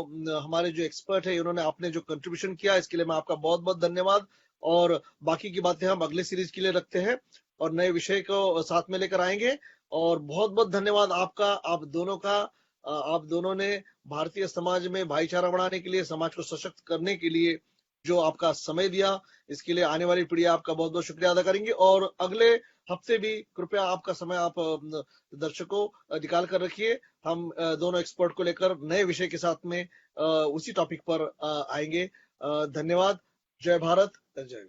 हमारे जो एक्सपर्ट है, इन्होंने आपने जो कंट्रीब्यूशन किया इसके लिए मैं आपका बहुत बहुत धन्यवाद। और बाकी की बातें हम अगले सीरीज के लिए रखते हैं और नए विषय को साथ में लेकर आएंगे। और बहुत बहुत धन्यवाद आपका, आप दोनों का। आप दोनों ने भारतीय समाज में भाईचारा बढ़ाने के लिए, समाज को सशक्त करने के लिए जो आपका समय दिया, इसके लिए आने वाली पीढ़ी आपका बहुत बहुत शुक्रिया अदा करेंगे। और अगले हफ्ते भी कृपया आपका समय आप दर्शकों निकाल कर रखिए। हम दोनों एक्सपर्ट को लेकर नए विषय के साथ में उसी टॉपिक पर आएंगे। धन्यवाद। जय भारत, जय।